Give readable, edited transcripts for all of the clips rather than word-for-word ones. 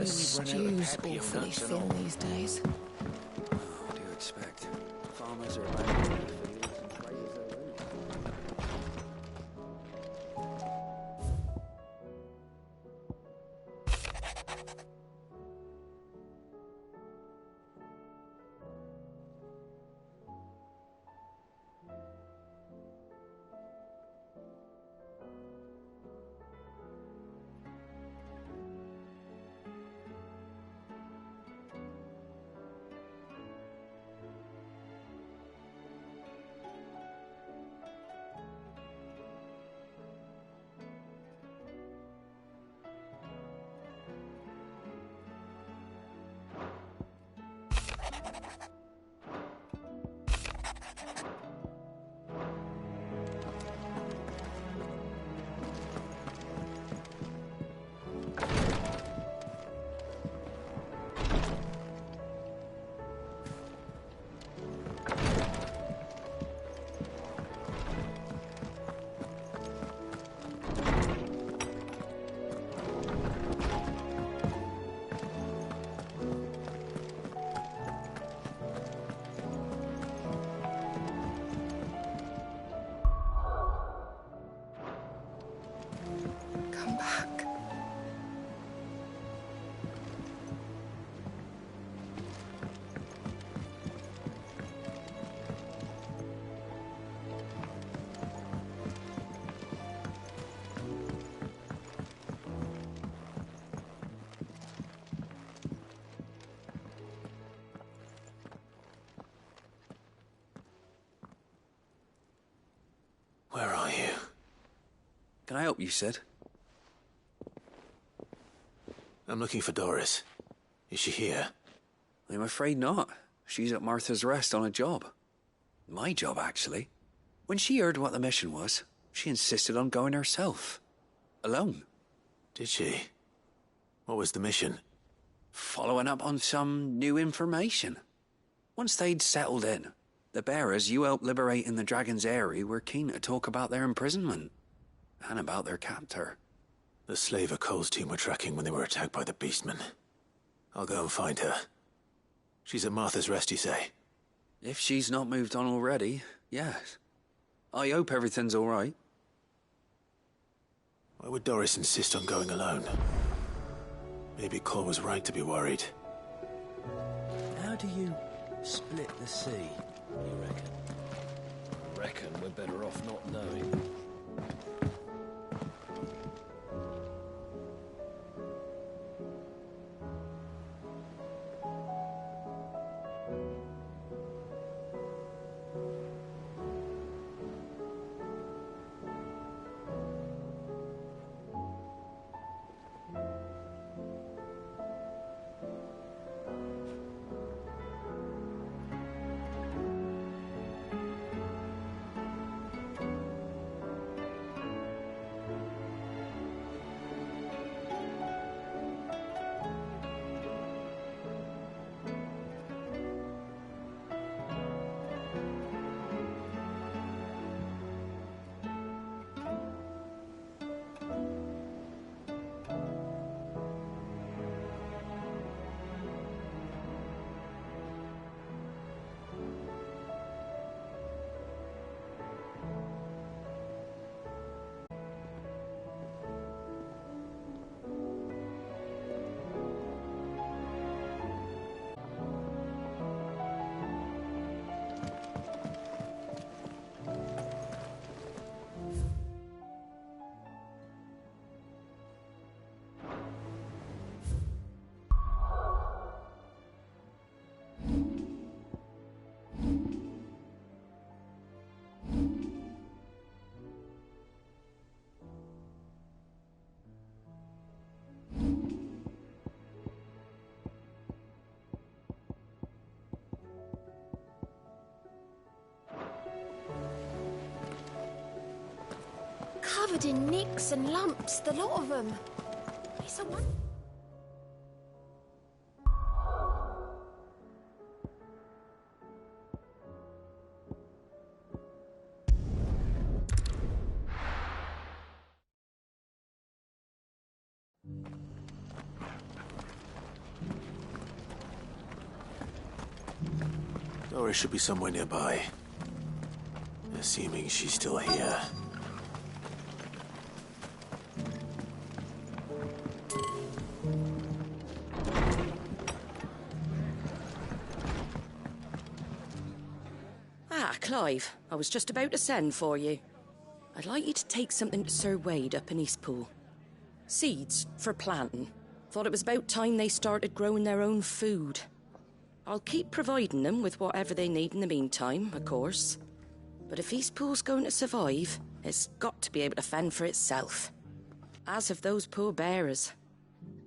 stew's awfully thin these days. What do you expect? Farmers are abandoning their fields and traders their routes. Come back. Where are you? Can I help you, Sid? I'm looking for Doris. Is she here? I'm afraid not. She's at Martha's Rest on a job. My job, actually. When she heard what the mission was, she insisted on going herself. Alone. Did she? What was the mission? Following up on some new information. Once they'd settled in, the bearers you helped liberate in the Dragon's Eyrie were keen to talk about their imprisonment. And about their captor. The slaver Cole's team were tracking when they were attacked by the Beastmen. I'll go and find her. She's at Martha's Rest, you say? If she's not moved on already, yes. I hope everything's all right. Why would Doris insist on going alone? Maybe Cole was right to be worried. How do you split the sea, you reckon? I reckon we're better off not knowing. Covered in nicks and lumps, the lot of them. It's a wonder. Doris should be somewhere nearby. Assuming she's still here. Ah, Clive. I was just about to send for you. I'd like you to take something to Sir Wade up in Eastpool. Seeds for planting. Thought it was about time they started growing their own food. I'll keep providing them with whatever they need in the meantime, of course. But if Eastpool's going to survive, it's got to be able to fend for itself. As have those poor bearers.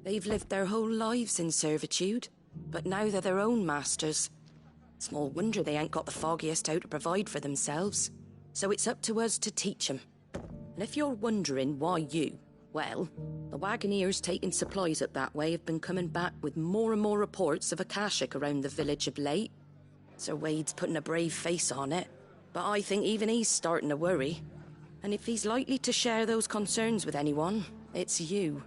They've lived their whole lives in servitude, but now they're their own masters. Small wonder they ain't got the foggiest how to provide for themselves. So it's up to us to teach them. And if you're wondering why you, well, the wagoneers taking supplies up that way have been coming back with more and more reports of Akashic around the village of late. Sir Wade's putting a brave face on it, but I think even he's starting to worry. And if he's likely to share those concerns with anyone, it's you.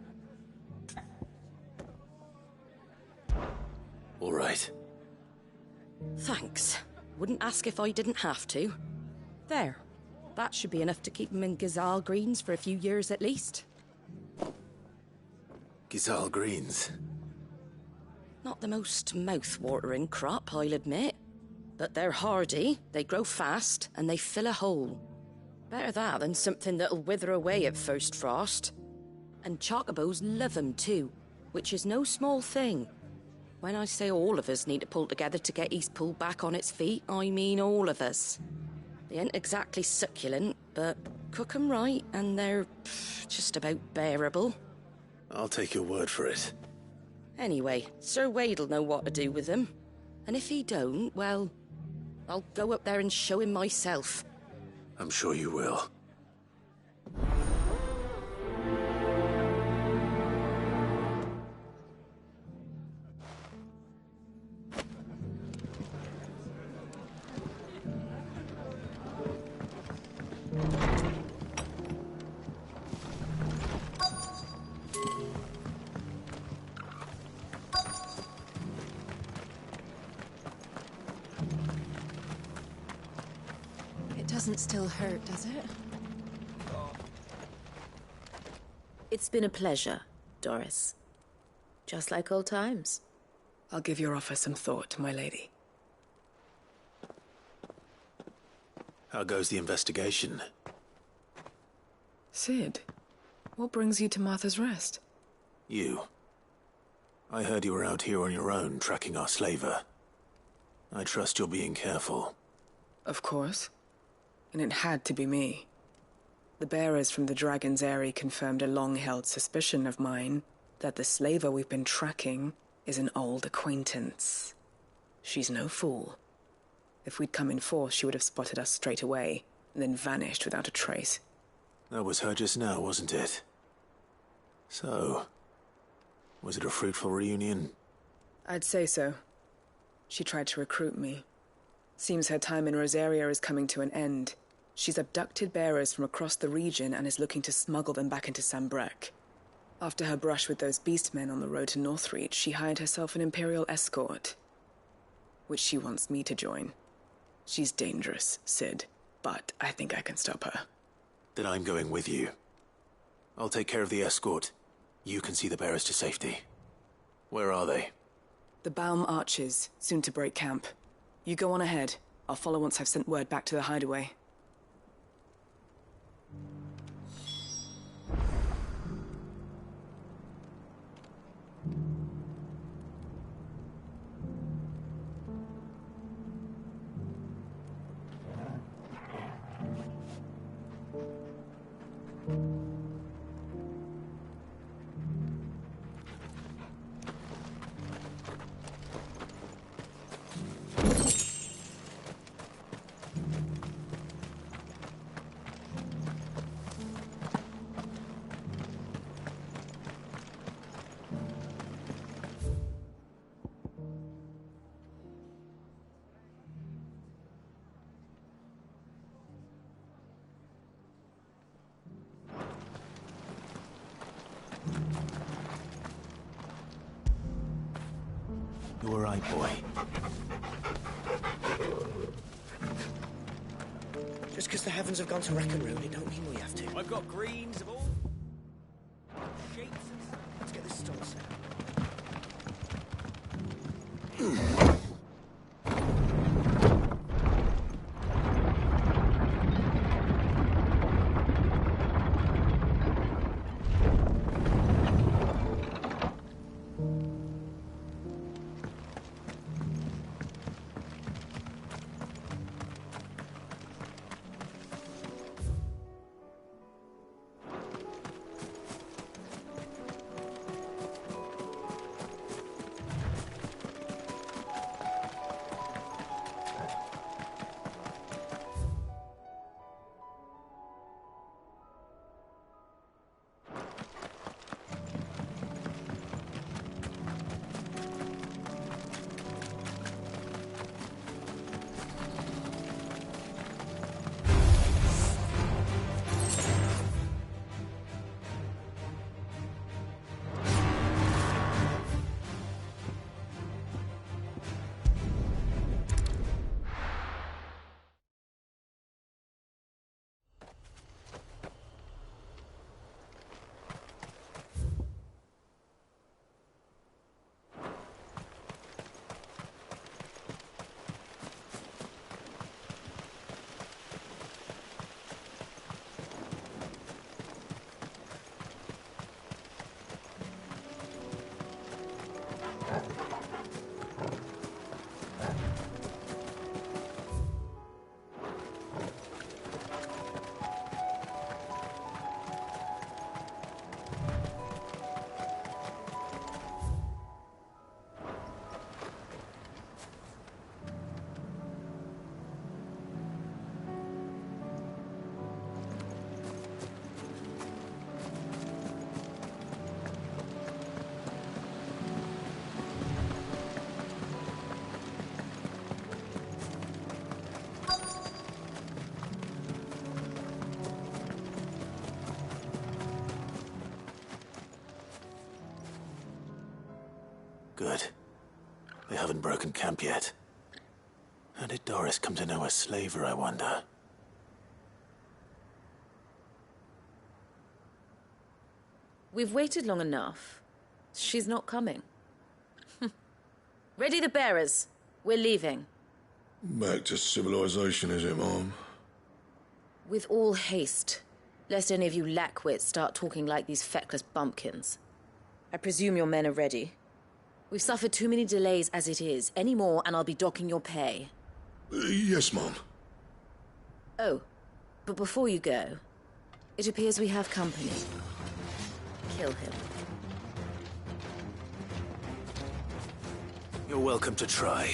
All right. Thanks. Wouldn't ask if I didn't have to. There. That should be enough to keep him in Gazal Greens for a few years at least. Gazal Greens. Not the most mouth-watering crop, I'll admit. But they're hardy, they grow fast, and they fill a hole. Better that than something that'll wither away at first frost. And chocobos love 'em too, which is no small thing. When I say all of us need to pull together to get Eastpool back on its feet, I mean all of us. They ain't exactly succulent, but cook 'em right and they're just about bearable. I'll take your word for it. Anyway, Sir Wade'll know what to do with them. And if he don't, well, I'll go up there and show him myself. I'm sure you will. It doesn't still hurt, does it? It's been a pleasure, Doris. Just like old times. I'll give your offer some thought, my lady. How goes the investigation? Sid, what brings you to Martha's Rest? You. I heard you were out here on your own, tracking our slaver. I trust you're being careful. Of course. And it had to be me. The bearers from the Dragon's Eyrie confirmed a long-held suspicion of mine that the slaver we've been tracking is an old acquaintance. She's no fool. If we'd come in force, she would have spotted us straight away, and then vanished without a trace. That was her just now, wasn't it? So, was it a fruitful reunion? I'd say so. She tried to recruit me. Seems her time in Rosaria is coming to an end. She's abducted bearers from across the region and is looking to smuggle them back into Sambrek. After her brush with those beastmen on the road to Northreach, she hired herself an Imperial escort, which she wants me to join. She's dangerous, Sid, but I think I can stop her. Then I'm going with you. I'll take care of the escort. You can see the bearers to safety. Where are they? The Baum Archers, soon to break camp. You go on ahead. I'll follow once I've sent word back to the hideaway. You all right, boy? Just because the heavens have gone to wreck and ruin, it don't mean we have to. I've got greens of all shapes and... Let's get this stall set. Good. They haven't broken camp yet. How did Doris come to know a slaver, I wonder? We've waited long enough. She's not coming. Ready the bearers. We're leaving. Back to civilization, is it, Mom? With all haste, lest any of you lackwits start talking like these feckless bumpkins. I presume your men are ready. We've suffered too many delays as it is. Any more, and I'll be docking your pay. Yes, Mom. Oh, but before you go, it appears we have company. Kill him. You're welcome to try.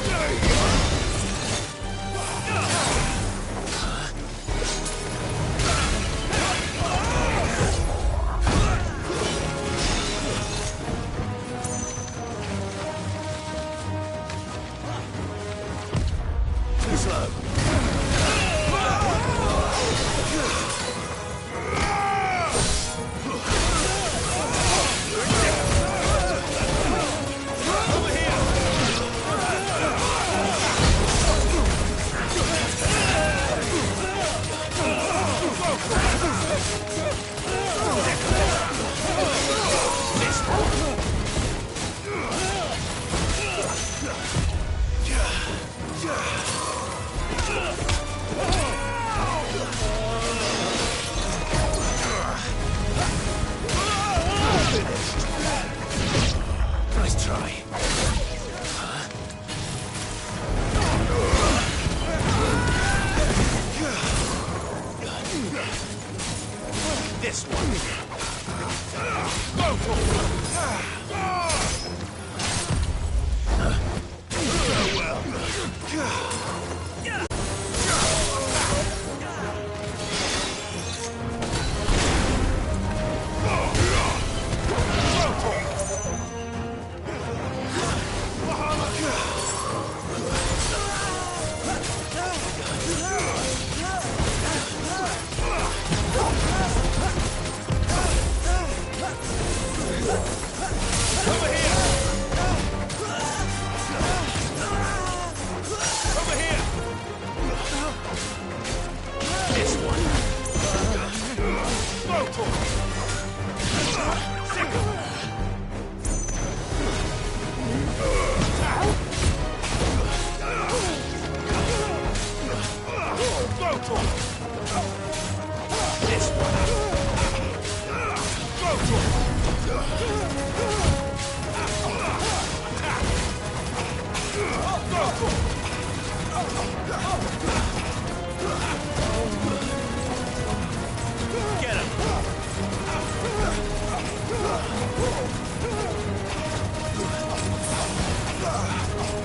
Stay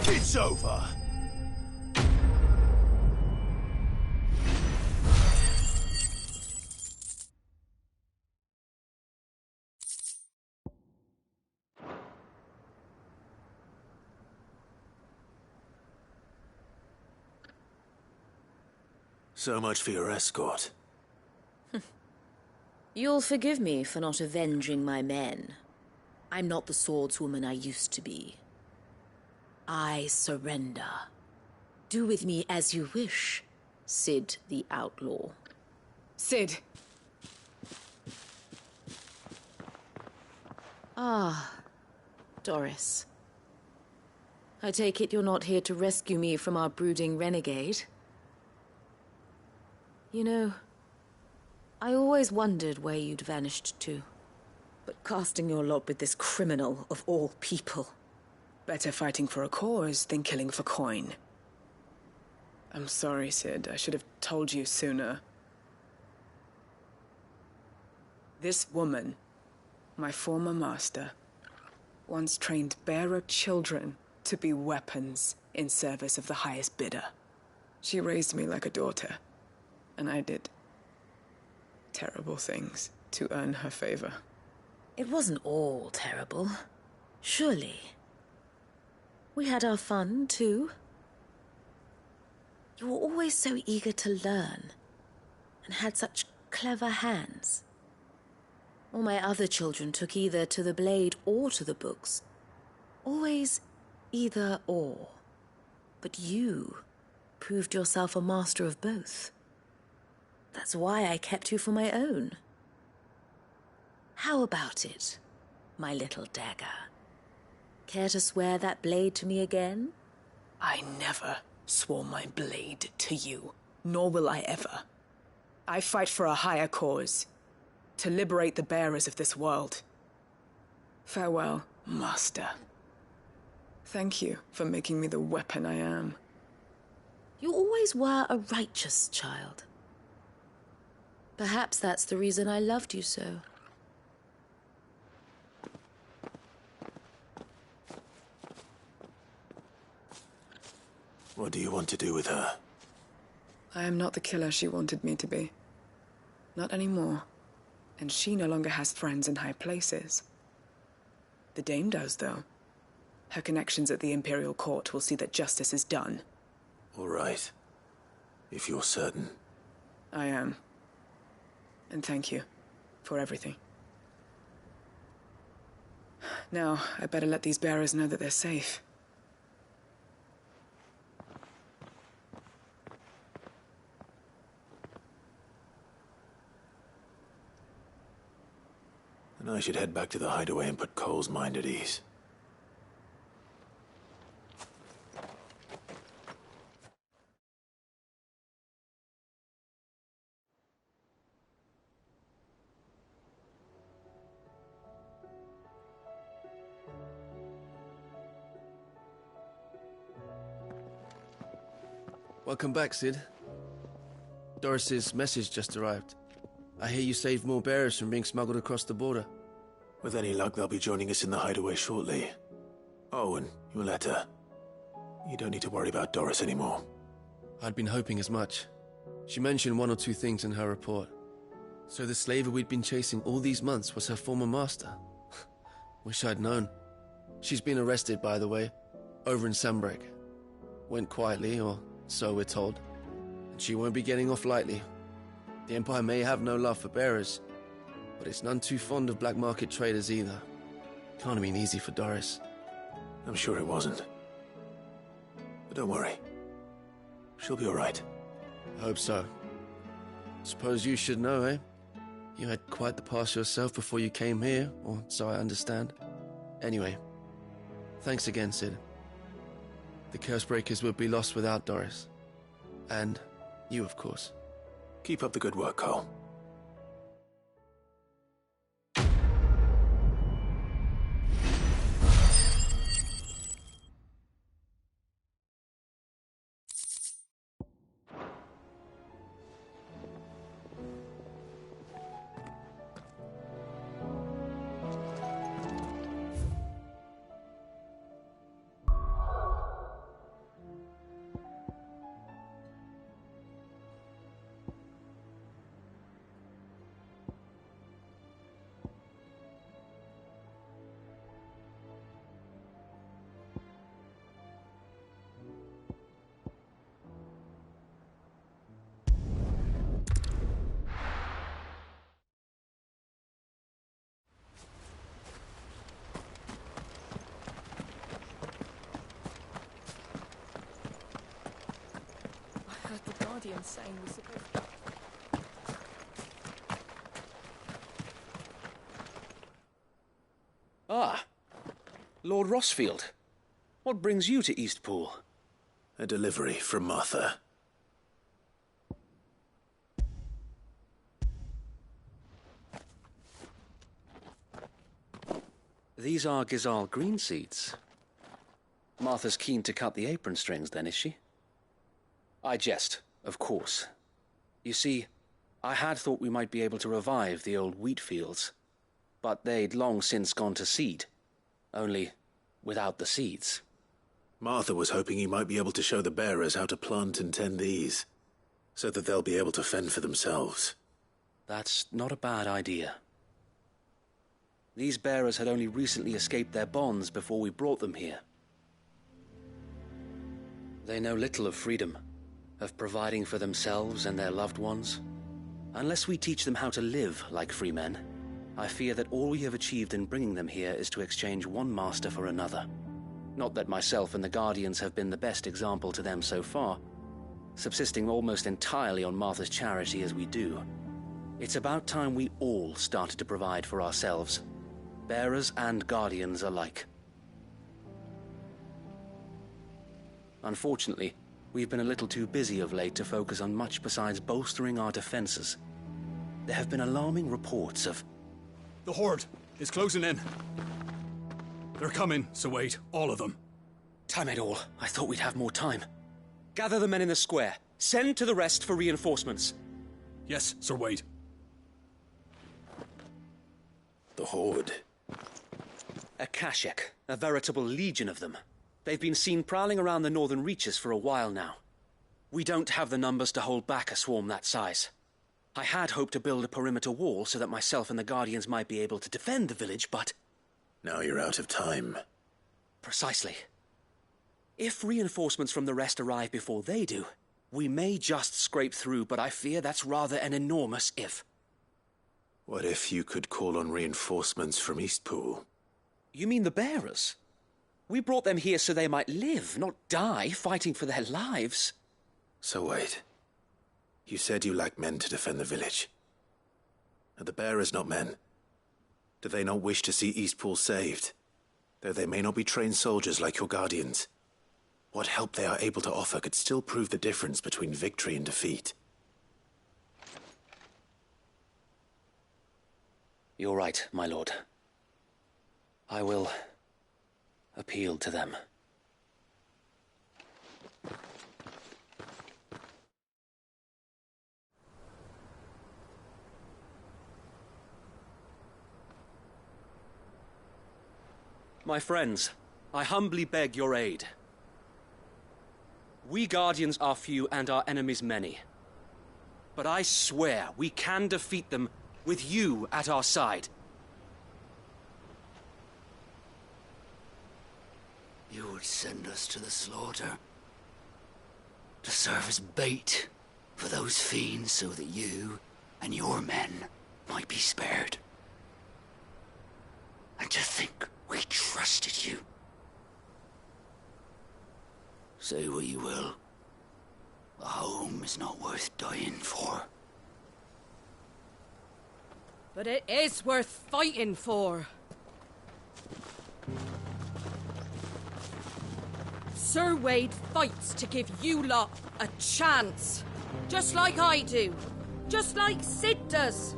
It's over. So much for your escort. You'll forgive me for not avenging my men. I'm not the swordswoman I used to be. I surrender. Do with me as you wish, Sid the Outlaw. Sid! Ah, Doris. I take it you're not here to rescue me from our brooding renegade? You know, I always wondered where you'd vanished to. But casting your lot with this criminal of all people... Better fighting for a cause than killing for coin. I'm sorry, Sid. I should have told you sooner. This woman, my former master, once trained bearer children to be weapons in service of the highest bidder. She raised me like a daughter, and I did terrible things to earn her favor. It wasn't all terrible, surely. We had our fun, too. You were always so eager to learn, and had such clever hands. All my other children took either to the blade or to the books. Always either or. But you proved yourself a master of both. That's why I kept you for my own. How about it, my little dagger? Care to swear that blade to me again? I never swore my blade to you, nor will I ever. I fight for a higher cause, to liberate the bearers of this world. Farewell, Master. Thank you for making me the weapon I am. You always were a righteous child. Perhaps that's the reason I loved you so. What do you want to do with her? I am not the killer she wanted me to be. Not anymore. And she no longer has friends in high places. The Dame does, though. Her connections at the Imperial Court will see that justice is done. All right. If you're certain. I am. And thank you for everything. Now, I better let these bearers know that they're safe. And I should head back to the hideaway and put Cole's mind at ease. Welcome back, Sid. Doris's message just arrived. I hear you saved more bearers from being smuggled across the border. With any luck, they'll be joining us in the hideaway shortly. Oh, and your letter. You don't need to worry about Doris anymore. I'd been hoping as much. She mentioned one or two things in her report. So the slaver we'd been chasing all these months was her former master. Wish I'd known. She's been arrested, by the way, over in Sandbreak. Went quietly, or so we're told. And she won't be getting off lightly. The Empire may have no love for bearers, but it's none too fond of black market traders either. Can't have been easy for Doris. I'm sure it wasn't. But don't worry. She'll be all right. I hope so. Suppose you should know, eh? You had quite the past yourself before you came here, or so I understand. Anyway, thanks again, Sid. The Cursebreakers would be lost without Doris. And you, of course. Keep up the good work, Cole. Saying we're supposed to... Ah, Lord Rossfield. What brings you to Eastpool? A delivery from Martha. These are Gizal green seeds. Martha's keen to cut the apron strings then, is she? I jest, of course. You see, I had thought we might be able to revive the old wheat fields, but they'd long since gone to seed, only without the seeds. Martha was hoping you might be able to show the bearers how to plant and tend these, so that they'll be able to fend for themselves. That's not a bad idea. These bearers had only recently escaped their bonds before we brought them here. They know little of freedom, of providing for themselves and their loved ones. Unless we teach them how to live like free men, I fear that all we have achieved in bringing them here is to exchange one master for another. Not that myself and the Guardians have been the best example to them so far, subsisting almost entirely on Martha's charity as we do. It's about time we all started to provide for ourselves, bearers and Guardians alike. Unfortunately, we've been a little too busy of late to focus on much besides bolstering our defenses. There have been alarming reports of... The Horde is closing in. They're coming, so wait, all of them. Damn it all, I thought we'd have more time. Gather the men in the square. Send to the rest for reinforcements. Yes, Sir Wade. The Horde. A Kashek, a veritable legion of them. They've been seen prowling around the northern reaches for a while now. We don't have the numbers to hold back a swarm that size. I had hoped to build a perimeter wall so that myself and the Guardians might be able to defend the village, but... Now you're out of time. Precisely. If reinforcements from the rest arrive before they do, we may just scrape through, but I fear that's rather an enormous if. What if you could call on reinforcements from Eastpool? You mean the bearers? We brought them here so they might live, not die, fighting for their lives. So wait. You said you lack men to defend the village. Are the bearers not men? Do they not wish to see Eastpool saved? Though they may not be trained soldiers like your Guardians, what help they are able to offer could still prove the difference between victory and defeat. You're right, my lord. I will appeal to them. My friends, I humbly beg your aid. We Guardians are few and our enemies many. But I swear we can defeat them with you at our side. You would send us to the slaughter, to serve as bait for those fiends so that you and your men might be spared. And to think we trusted you. Say what you will. A home is not worth dying for. But it is worth fighting for. Sir Wade fights to give you lot a chance. Just like I do. Just like Sid does.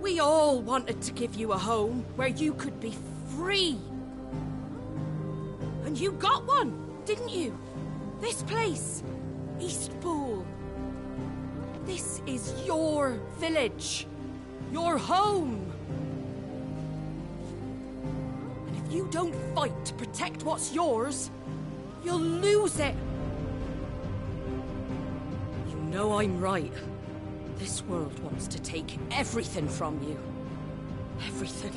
We all wanted to give you a home where you could be free. And you got one, didn't you? This place, Eastpool. This is your village. Your home. And if you don't fight to protect what's yours, you'll lose it. You know I'm right. This world wants to take everything from you. Everything.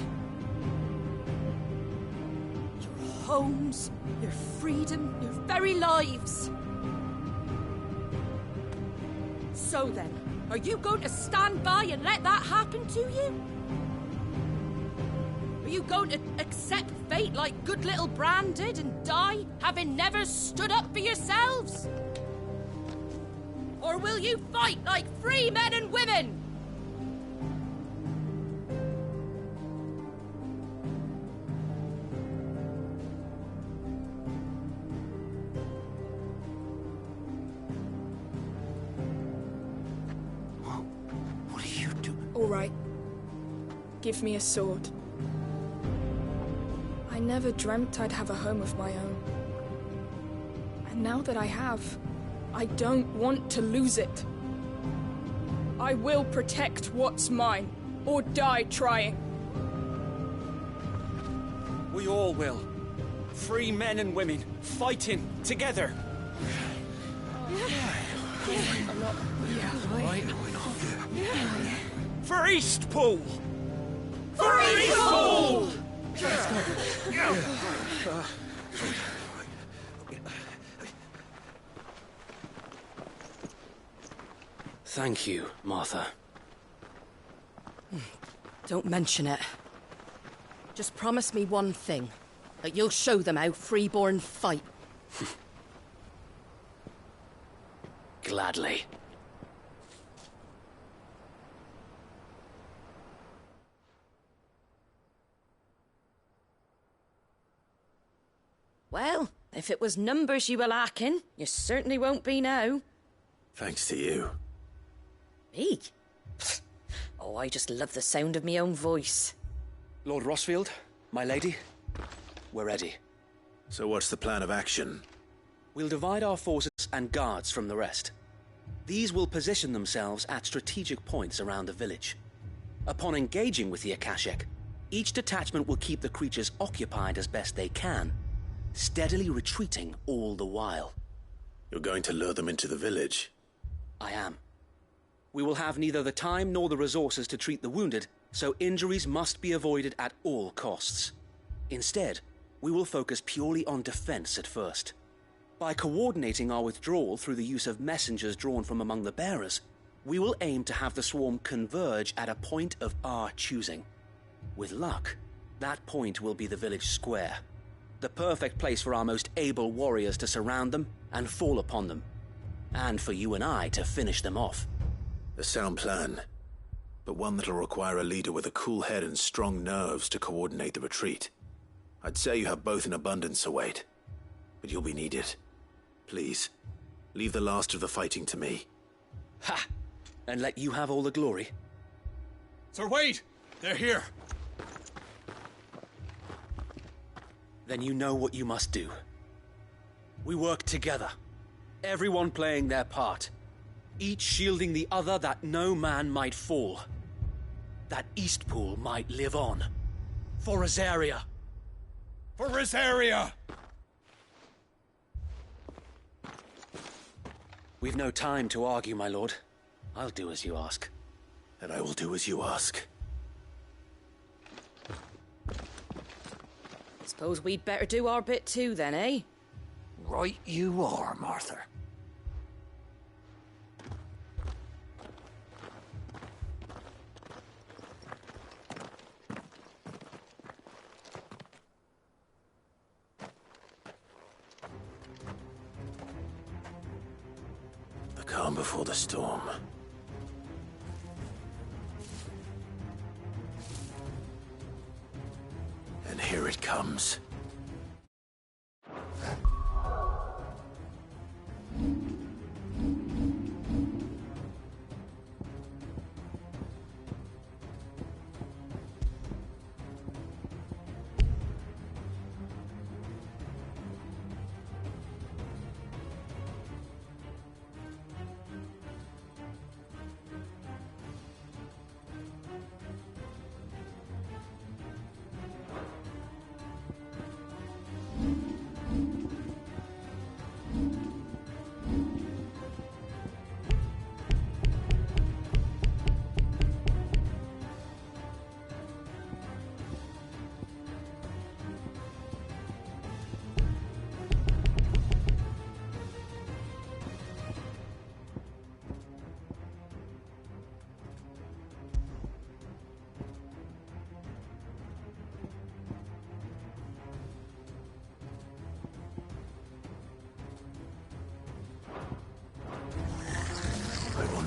Your homes, your freedom, your very lives. So then, are you going to stand by and let that happen to you? Are you going to accept fate like good little Bran did and die, having never stood up for yourselves? Or will you fight like free men and women? What are you doing? All right. Give me a sword. I never dreamt I'd have a home of my own. And now that I have, I don't want to lose it. I will protect what's mine, or die trying. We all will. Free men and women, fighting together. For Eastpool! For Eastpool! Thank you, Martha. Don't mention it. Just promise me one thing. That you'll show them how freeborn fight. Gladly. Well, if it was numbers you were lacking, you certainly won't be now. Thanks to you. Me? Oh, I just love the sound of my own voice. Lord Rossfield, my lady, we're ready. So what's the plan of action? We'll divide our forces and guards from the rest. These will position themselves at strategic points around the village. Upon engaging with the Akashic, each detachment will keep the creatures occupied as best they can, steadily retreating all the while. You're going to lure them into the village? I am. We will have neither the time nor the resources to treat the wounded, so injuries must be avoided at all costs. Instead, we will focus purely on defense at first. By coordinating our withdrawal through the use of messengers drawn from among the bearers, we will aim to have the swarm converge at a point of our choosing. With luck, that point will be the village square, the perfect place for our most able warriors to surround them and fall upon them, and for you and I to finish them off. A sound plan, but one that'll require a leader with a cool head and strong nerves to coordinate the retreat. I'd say you have both in abundance, Sir Wade, but you'll be needed. Please, leave the last of the fighting to me. Ha! And let you have all the glory. Sir Wade! They're here! Then you know what you must do. We work together, everyone playing their part, each shielding the other that no man might fall, that Eastpool might live on. For Rosaria! For Rosaria! We've no time to argue, my lord. I'll do as you ask. And I will do as you ask. Suppose we'd better do our bit too, then, eh? Right you are, Martha. The calm before the storm. And here it comes.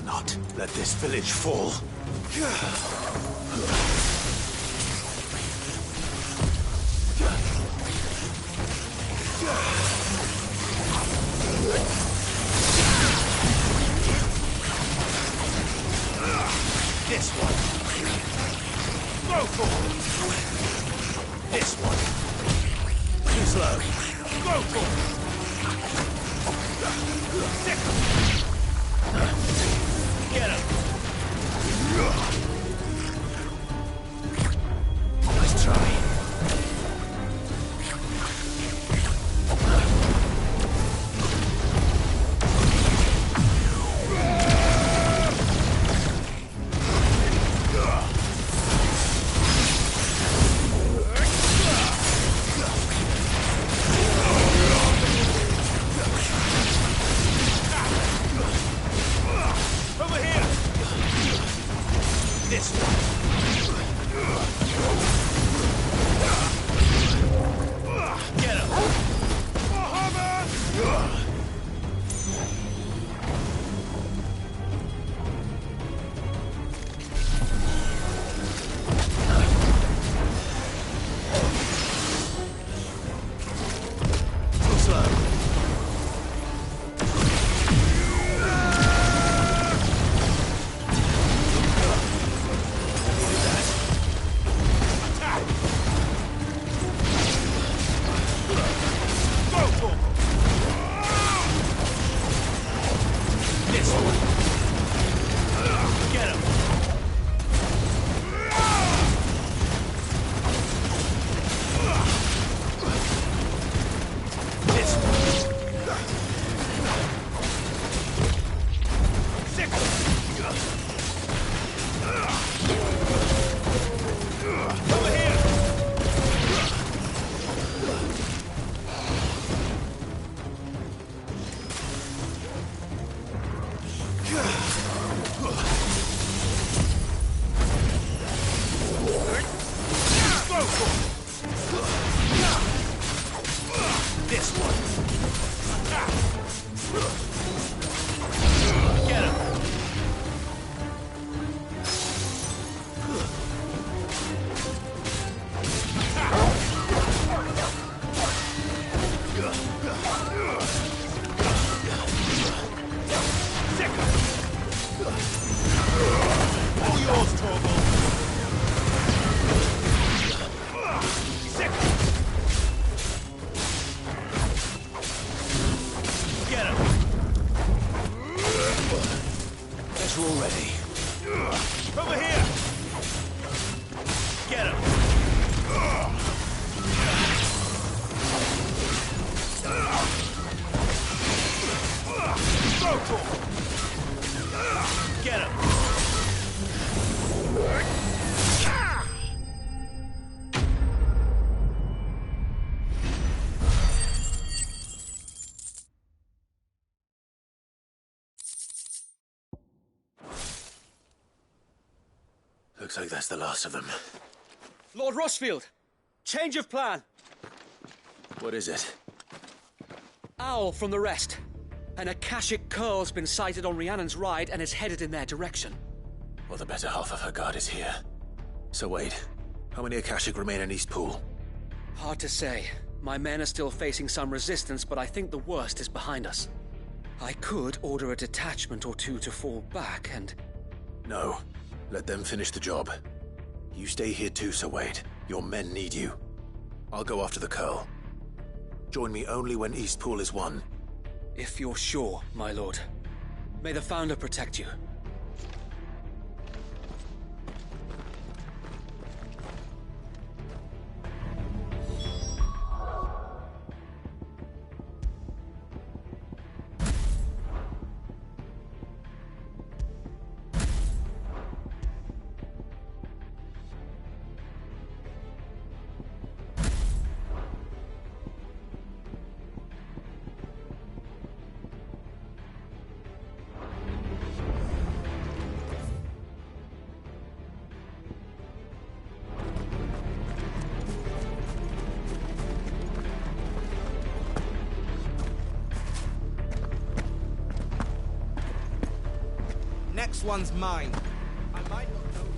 Not let this village fall. This one. Go for it. This one. Too slow. Go for it. Get him. Nice try. Looks like that's the last of them. Lord Rushfield! Change of plan! What is it? Owl from the rest. An Akashic curl's been sighted on Rhiannon's ride and is headed in their direction. Well, the better half of her guard is here. So wait, how many Akashic remain in Eastpool? Hard to say. My men are still facing some resistance, but I think the worst is behind us. I could order a detachment or two to fall back and... No. Let them finish the job. You stay here too, Sir Wade. Your men need you. I'll go after the Curl. Join me only when Eastpool is won. If you're sure, my lord. May the Founder protect you. Next one's mine. I might not know.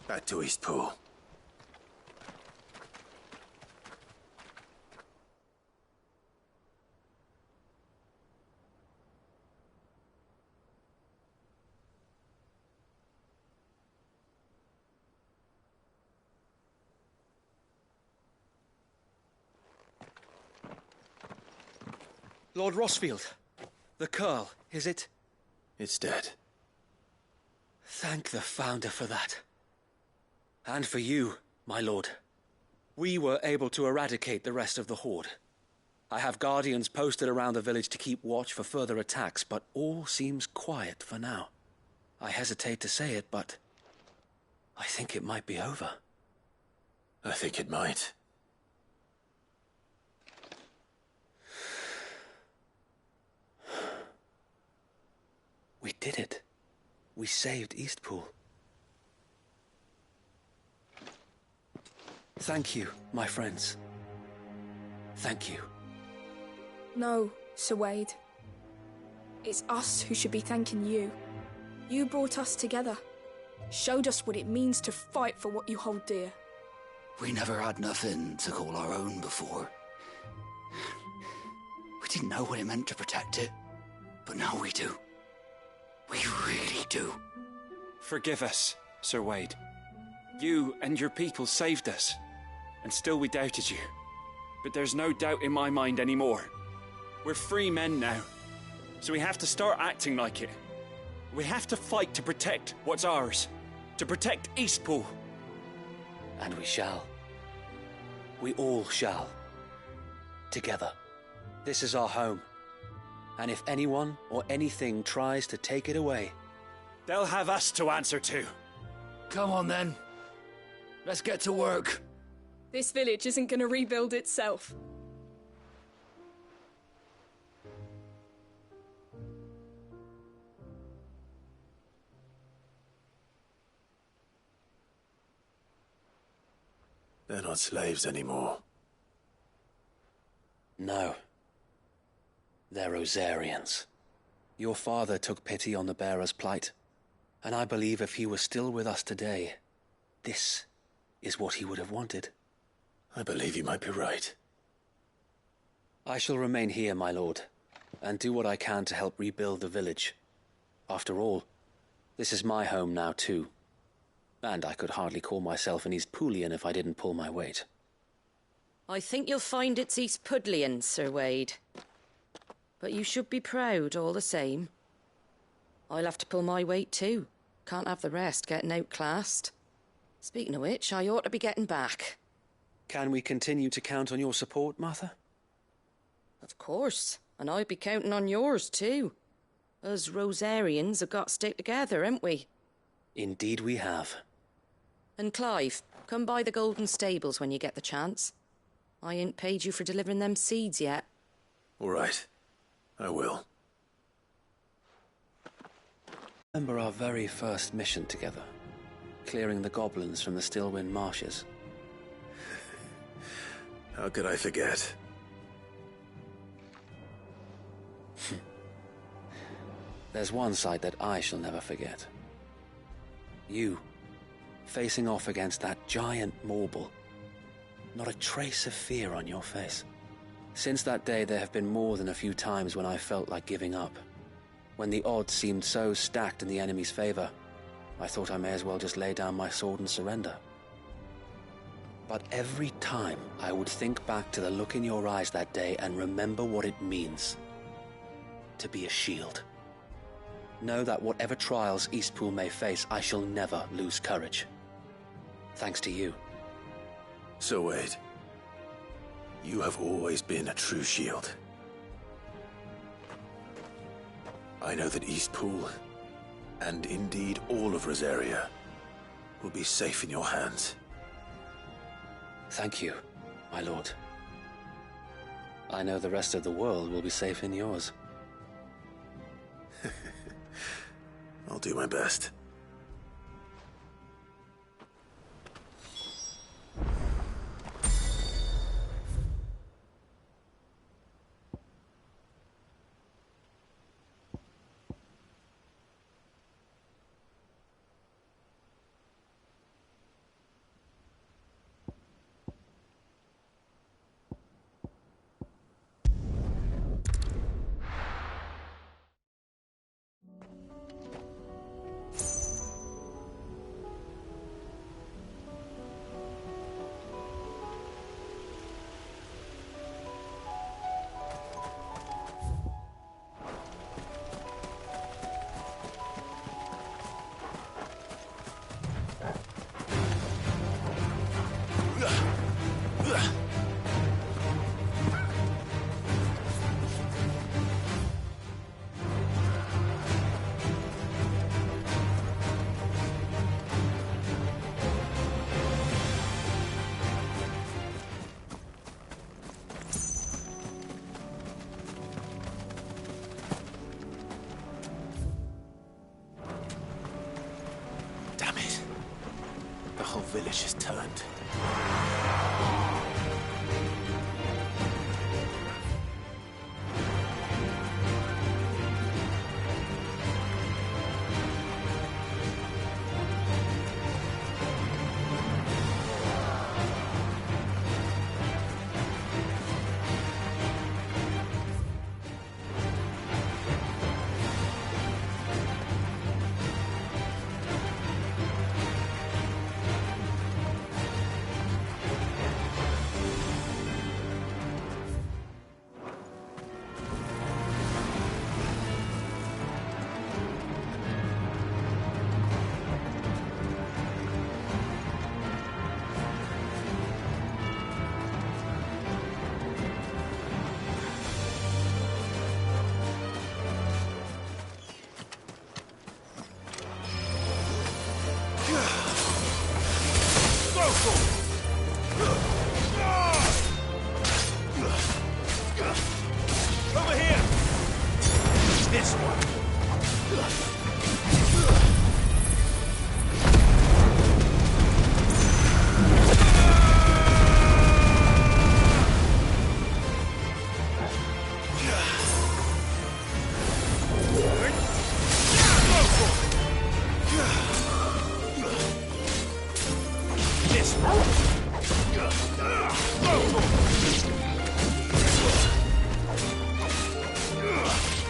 Back to Eastpool. Lord Rossfield, the Curl, is it? It's dead. Thank the Founder for that. And for you, my lord. We were able to eradicate the rest of the Horde. I have guardians posted around the village to keep watch for further attacks, but all seems quiet for now. I hesitate to say it, but I think it might be over. I think it might. We did it. We saved Eastpool. Thank you, my friends. Thank you. No, Sir Wade. It's us who should be thanking you. You brought us together. Showed us what it means to fight for what you hold dear. We never had nothing to call our own before. We didn't know what it meant to protect it, but now we do. We really do. Forgive us, Sir Wade. You and your people saved us, and still we doubted you. But there's no doubt in my mind anymore. We're free men now, so we have to start acting like it. We have to fight to protect what's ours, to protect Eastpool. And we shall. We all shall. Together. This is our home. And if anyone or anything tries to take it away, they'll have us to answer to. Come on then. Let's get to work. This village isn't going to rebuild itself. They're not slaves anymore. No. They're Rosarians. Your father took pity on the bearer's plight, and I believe if he were still with us today, this is what he would have wanted. I believe you might be right. I shall remain here, my lord, and do what I can to help rebuild the village. After all, this is my home now too, and I could hardly call myself an Eastpoolian if I didn't pull my weight. I think you'll find it's Eastpudlian, Sir Wade. But you should be proud all the same. I'll have to pull my weight too. Can't have the rest getting outclassed. Speaking of which, I ought to be getting back. Can we continue to count on your support, Martha? Of course, and I'll be counting on yours too. Us Rosarians have got to stick together, haven't we? Indeed we have. And Clive, come by the Golden Stables when you get the chance. I ain't paid you for delivering them seeds yet. All right. I will. Remember our very first mission together? Clearing the goblins from the Stillwind marshes. How could I forget? There's one sight that I shall never forget. You, facing off against that giant Morble. Not a trace of fear on your face. Since that day, there have been more than a few times when I felt like giving up. When the odds seemed so stacked in the enemy's favor, I thought I may as well just lay down my sword and surrender. But every time I would think back to the look in your eyes that day and remember what it means to be a shield. Know that whatever trials Eastpool may face, I shall never lose courage. Thanks to you. So Wade, you have always been a true shield. I know that Eastpool, and indeed all of Rosaria, will be safe in your hands. Thank you, my lord. I know the rest of the world will be safe in yours. I'll do my best. whole village has turned. Over here! This one.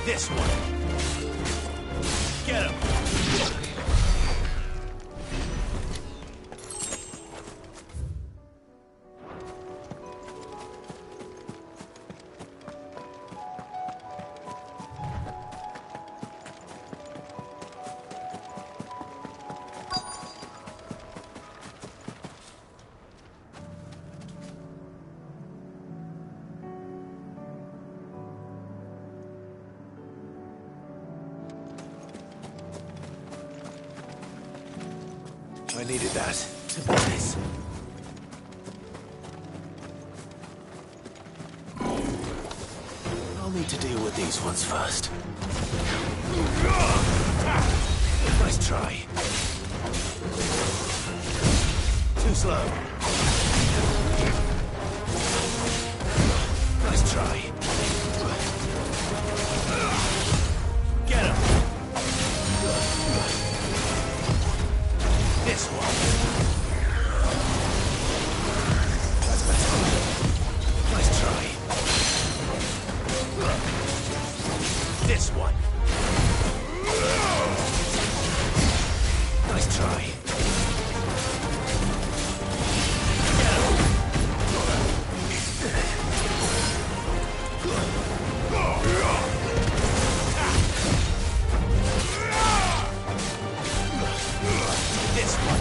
This one. Get him. I needed that. Supplies. I'll need to deal with these ones first. Nice try. Too slow. Nice try. Get him. This one. That's better. Nice try. This one. Nice try. This one.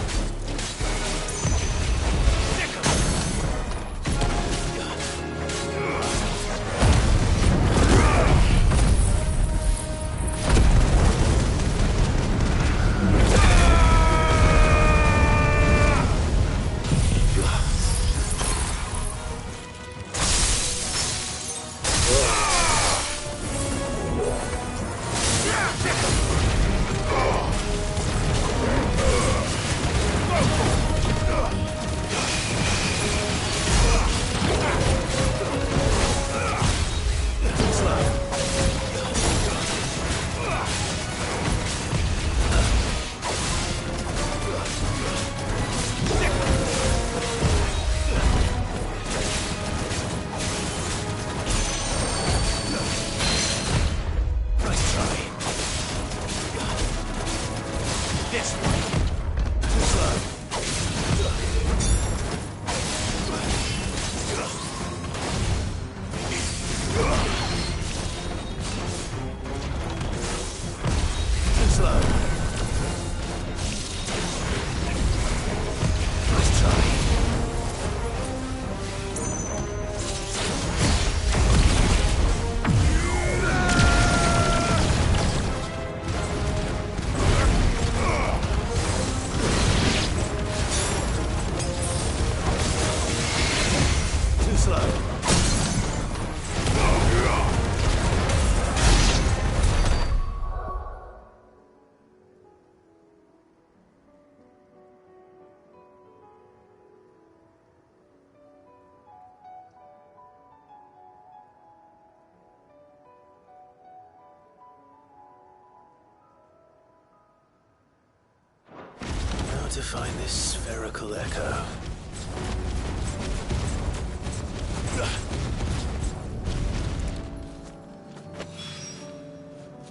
to find this spherical echo.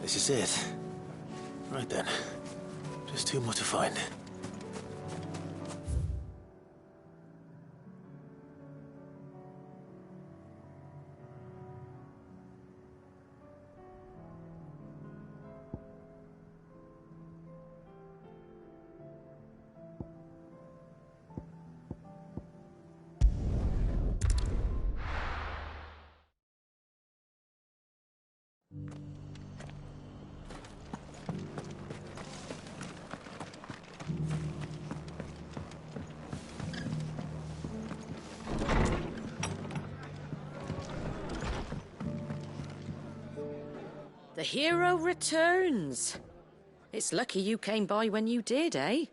This is it. Right then. Just two more to find. The hero returns. It's lucky you came by when you did, eh?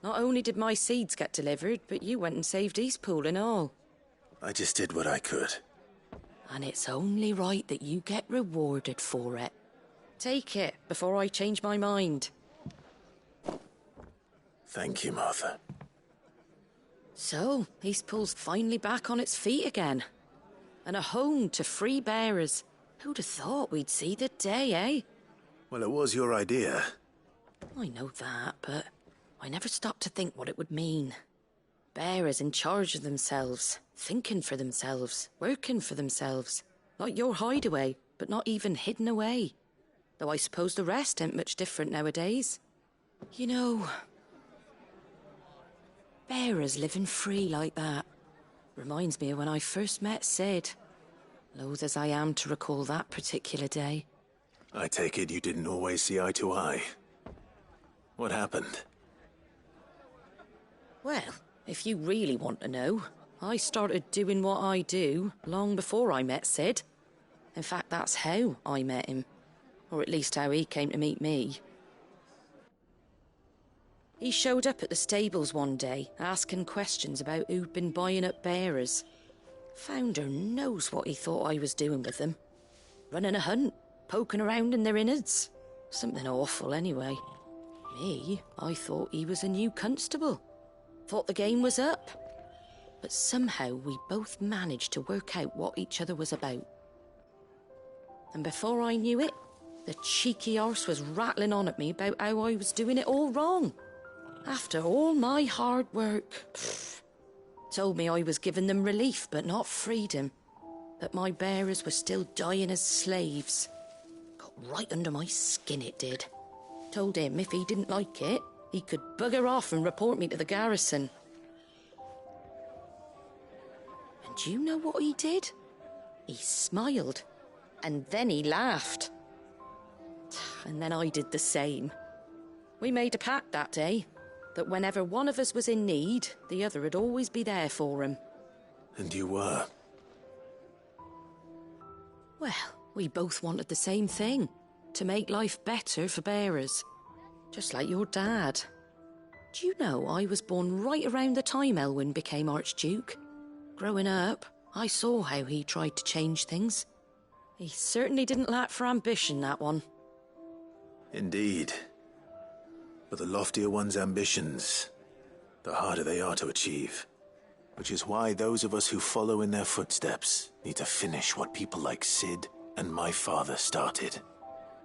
Not only did my seeds get delivered, but you went and saved Eastpool and all. I just did what I could. And it's only right that you get rewarded for it. Take it before I change my mind. Thank you, Martha. So, Eastpool's finally back on its feet again. And a home to free bearers. Who'd have thought we'd see the day, eh? Well, it was your idea. I know that, but I never stopped to think what it would mean. Bearers in charge of themselves, thinking for themselves, working for themselves. Like your hideaway, but not even hidden away. Though I suppose the rest ain't much different nowadays. You know, bearers living free like that reminds me of when I first met Sid. Loath as I am to recall that particular day. I take it you didn't always see eye to eye. What happened? Well, if you really want to know, I started doing what I do long before I met Sid. In fact, that's how I met him. Or at least how he came to meet me. He showed up at the stables one day, asking questions about who'd been buying up bearers. Founder knows what he thought I was doing with them. Running a hunt, poking around in their innards. Something awful, anyway. Me, I thought he was a new constable. Thought the game was up. But somehow we both managed to work out what each other was about. And before I knew it, the cheeky arse was rattling on at me about how I was doing it all wrong. After all my hard work. Told me I was giving them relief, but not freedom. That my bearers were still dying as slaves. Got right under my skin, it did. Told him if he didn't like it, he could bugger off and report me to the garrison. And do you know what he did? He smiled. And then he laughed. And then I did the same. We made a pact that day. That whenever one of us was in need, the other would always be there for him. And you were? Well, we both wanted the same thing. To make life better for bearers. Just like your dad. Do you know I was born right around the time Elwyn became Archduke? Growing up, I saw how he tried to change things. He certainly didn't lack for ambition, that one. Indeed. But the loftier one's ambitions, the harder they are to achieve. Which is why those of us who follow in their footsteps need to finish what people like Sid and my father started.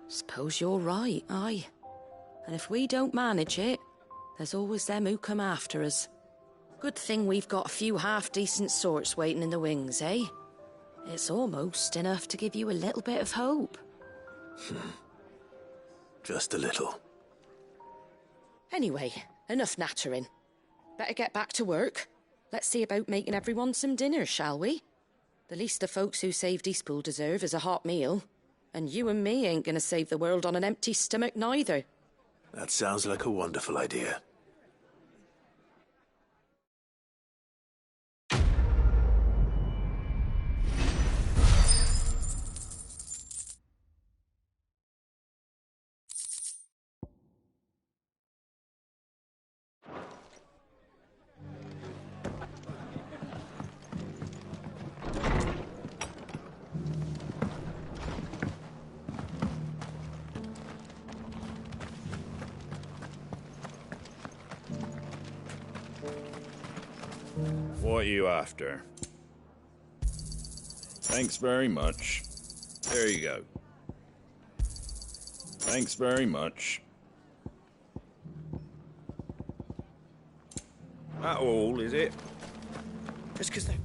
Suppose you're right, aye. And if we don't manage it, there's always them who come after us. Good thing we've got a few half-decent sorts waiting in the wings, eh? It's almost enough to give you a little bit of hope. Just a little. Anyway, enough nattering. Better get back to work. Let's see about making everyone some dinner, shall we? The least the folks who saved Eastpool deserve is a hot meal. And you and me ain't gonna save the world on an empty stomach neither. That sounds like a wonderful idea. What are you after? Thanks very much. There you go. Thanks very much. That all, is it? Just 'cause they...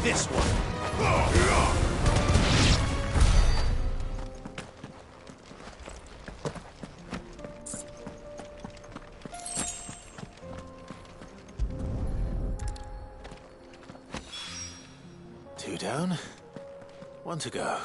This one. Two down, one to go.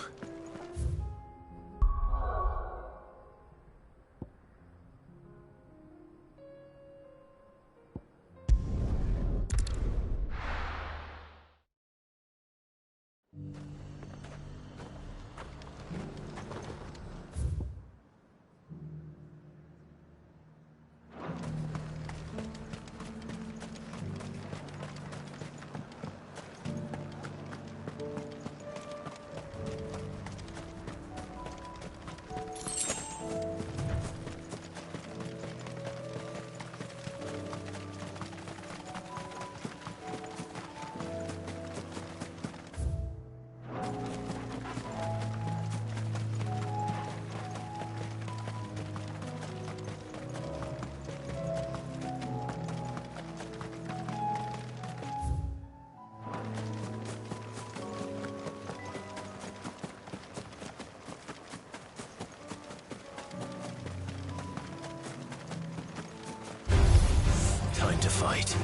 Time to fight.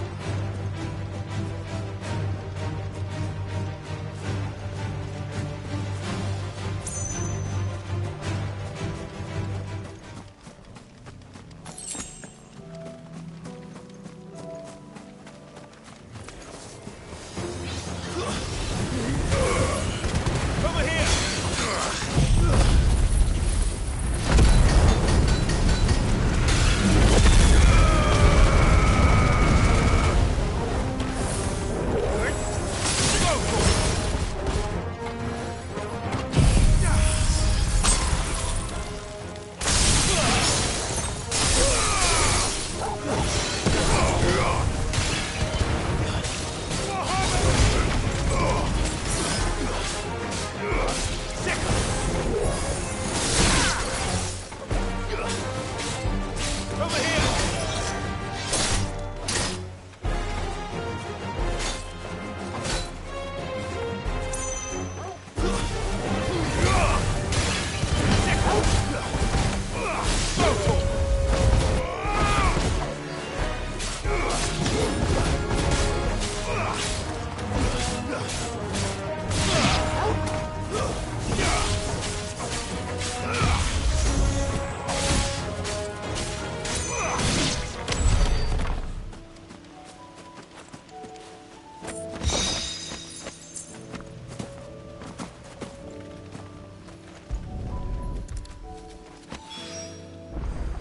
Over here!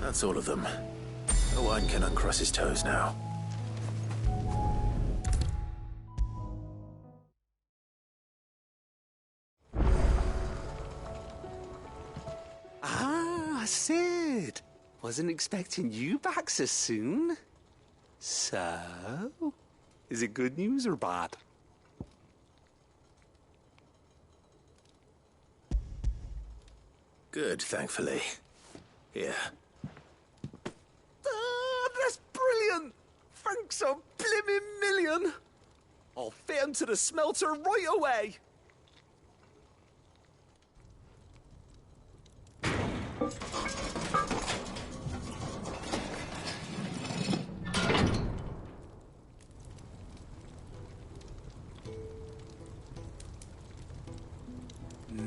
That's all of them. Owain can uncross his toes now. Ah, Sid. Wasn't expecting you back so soon. So, is it good news or bad? Good, thankfully. Here. Ah, that's brilliant! Thanks a blimmin' million! I'll fit 'em to the smelter right away!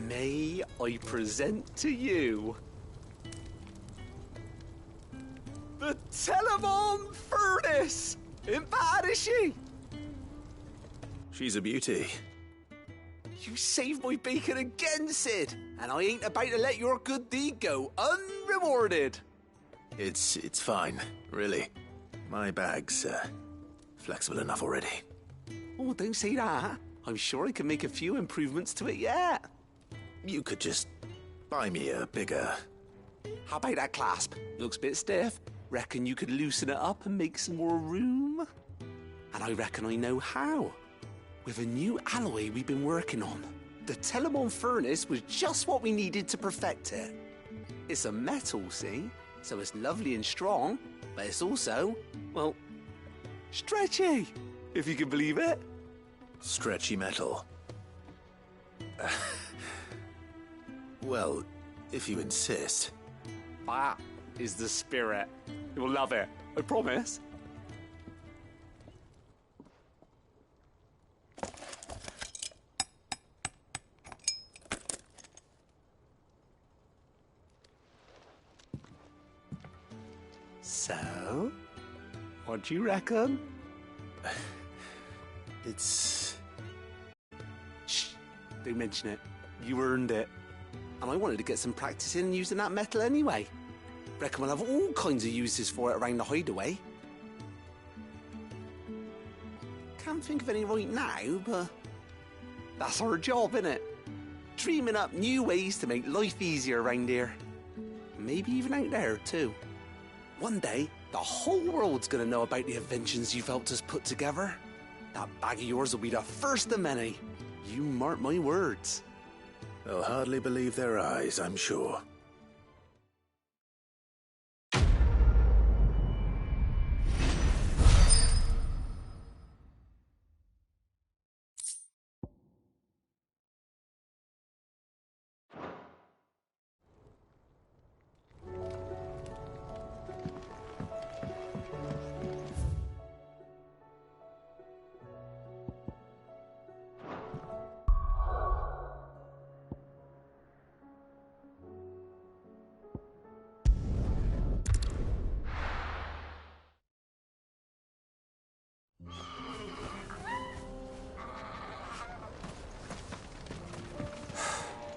May I present to you the Telemon Furnace! Ain't bad, is she? She's a beauty. You saved my bacon again, Sid, and I ain't about to let your good deed go unrewarded. It's fine, really. My bag's flexible enough already. Oh, don't say that. I'm sure I can make a few improvements to it yet. You could just buy me a bigger... How about that clasp? Looks a bit stiff. Reckon you could loosen it up and make some more room? And I reckon I know how. With a new alloy we've been working on. The Telemon Furnace was just what we needed to perfect it. It's a metal, see? So it's lovely and strong, but it's also, well, stretchy, if you can believe it. Stretchy metal. Well, if you insist. That is the spirit. You'll love it, I promise. So, what do you reckon? It's... Shh, don't mention it. You earned it. And I wanted to get some practice in using that metal anyway. Reckon we'll have all kinds of uses for it around the hideaway. Can't think of any right now, but that's our job, innit? Dreaming up new ways to make life easier around here. Maybe even out there, too. One day, the whole world's gonna know about the inventions you've helped us put together. That bag of yours will be the first of many. You mark my words. They'll hardly believe their eyes, I'm sure.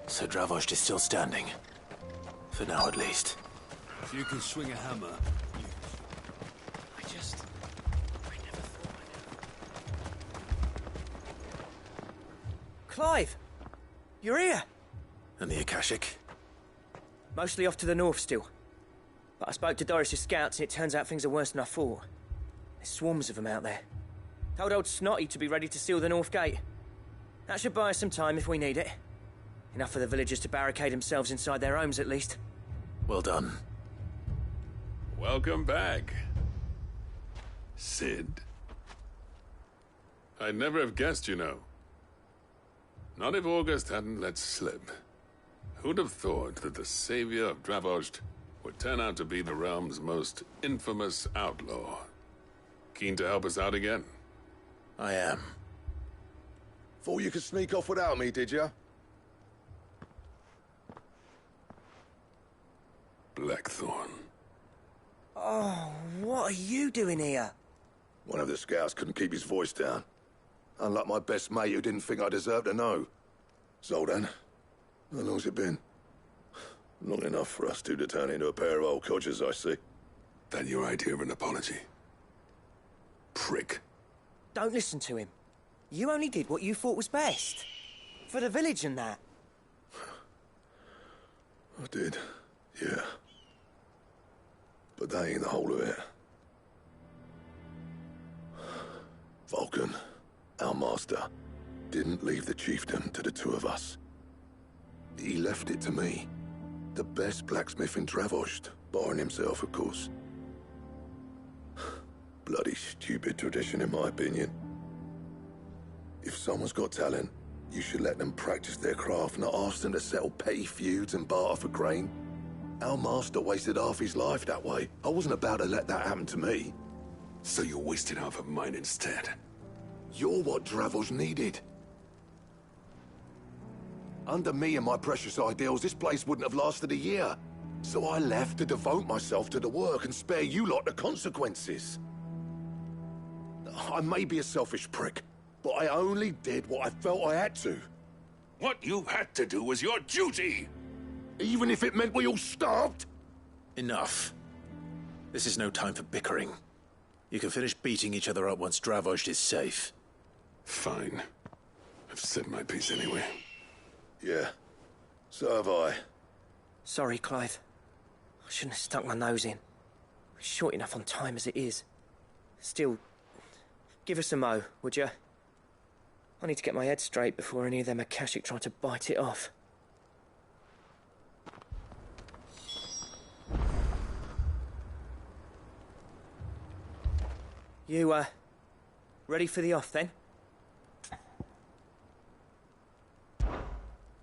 So Dravost is still standing. For now, at least. If you can swing a hammer, you... I never thought Clive! You're here! And the Akashic? Mostly off to the north still. But I spoke to Doris's scouts and it turns out things are worse than I thought. There's swarms of them out there. Told old Snotty to be ready to seal the north gate. That should buy us some time if we need it. Enough for the villagers to barricade themselves inside their homes, at least. Well done. Welcome back, Sid. I'd never have guessed, you know. Not if August hadn't let slip. Who'd have thought that the savior of Dravost would turn out to be the realm's most infamous outlaw? Keen to help us out again? I am. Thought you could sneak off without me, did you? Blackthorn. Oh, what are you doing here? One of the scouts couldn't keep his voice down. Unlike my best mate who didn't think I deserved to know. Zoldan, how long's it been? Long enough for us two to turn into a pair of old codgers, I see. That your idea of an apology? Prick. Don't listen to him. You only did what you thought was best. For the village and that. I did, yeah. But that ain't the whole of it. Vulcan, our master, didn't leave the chiefdom to the two of us. He left it to me. The best blacksmith in Dravost, barring himself, of course. Bloody stupid tradition, in my opinion. If someone's got talent, you should let them practice their craft, not ask them to settle petty feuds and barter for grain. Our master wasted half his life that way. I wasn't about to let that happen to me. So you wasted half of mine instead? You're what Dravost needed. Under me and my precious ideals, this place wouldn't have lasted a year. So I left to devote myself to the work and spare you lot the consequences. I may be a selfish prick, but I only did what I felt I had to. What you had to do was your duty! Even if it meant we all starved? Enough. This is no time for bickering. You can finish beating each other up once Dravost is safe. Fine. I've said my piece anyway. Yeah, so have I. Sorry, Clive. I shouldn't have stuck my nose in. We're short enough on time as it is. Still, give us a mo, would you? I need to get my head straight before any of them Akashic try to bite it off. You, ready for the off, then?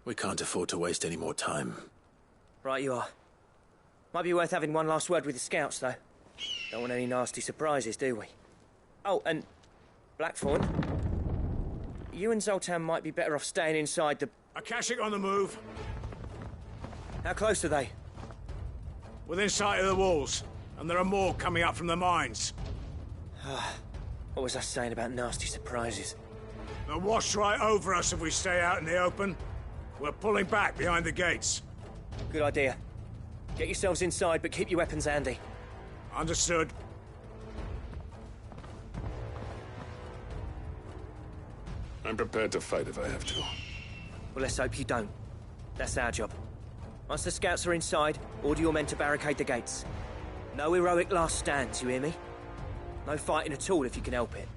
We can't afford to waste any more time. Right you are. Might be worth having one last word with the scouts, though. Don't want any nasty surprises, do we? Oh, and Blackthorn, you and Zoltan might be better off staying inside the... Akashic on the move. How close are they? Within sight of the walls, and there are more coming up from the mines. What was I saying about nasty surprises? They'll wash right over us if we stay out in the open. We're pulling back behind the gates. Good idea. Get yourselves inside, but keep your weapons handy. Understood. I'm prepared to fight if I have to. Well, let's hope you don't. That's our job. Once the scouts are inside, order your men to barricade the gates. No heroic last stands, you hear me? No fighting at all if you can help it.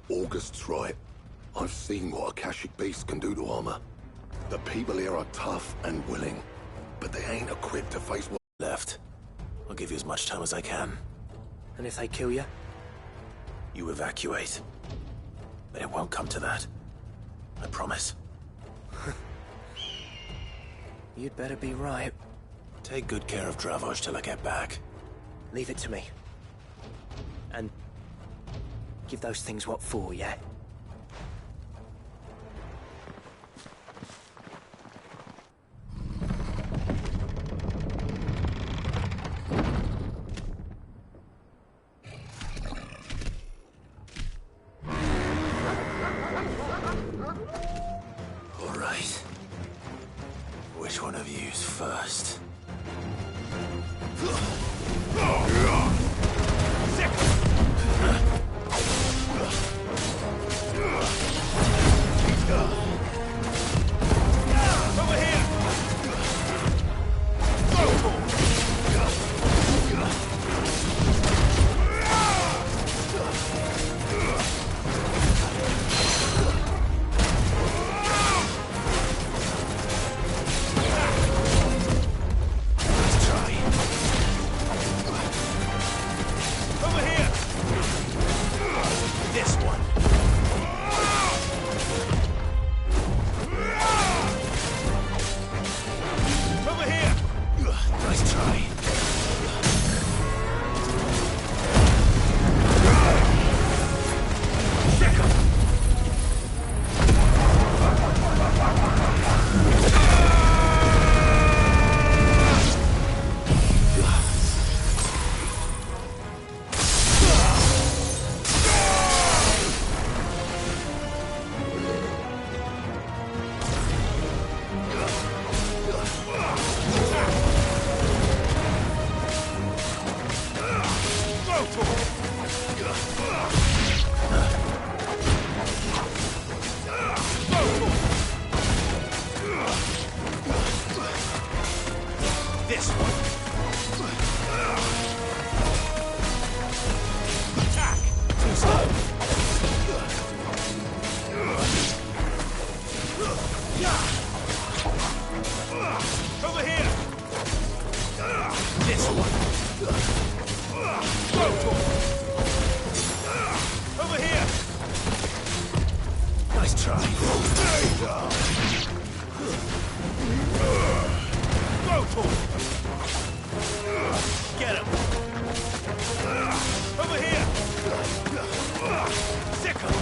August's right. I've seen what Akashic beasts can do to armor. The people here are tough and willing, but they ain't equipped to face what left. I'll give you as much time as I can. And if they kill you? You evacuate. But it won't come to that. I promise. You'd better be right. Take good care of Dravost till I get back. Leave it to me. And give those things what for, yeah? All right. Which one of you's first? Over here! Nice try. Go to him! Get him! Over here! Sick him!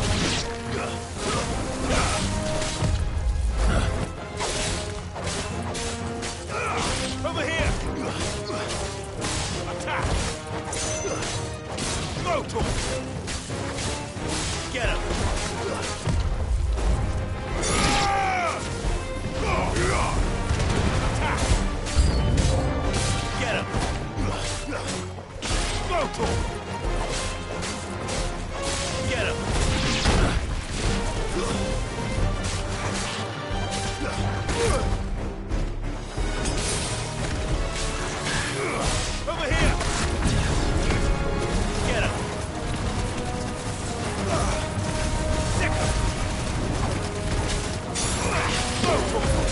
Over here! Attack! Go to him! Get him! Attack! Get him! Go to him! Get him! Over here! Get him! Sick him! Go to him!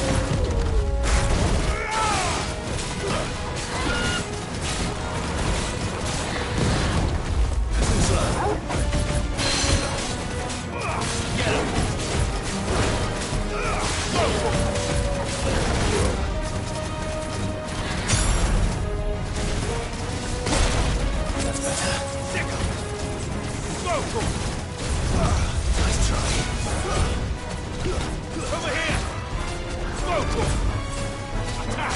Get him! Go to him! That's better. Sick him! Go to him! Nice try. Over here! Go to him! Attack!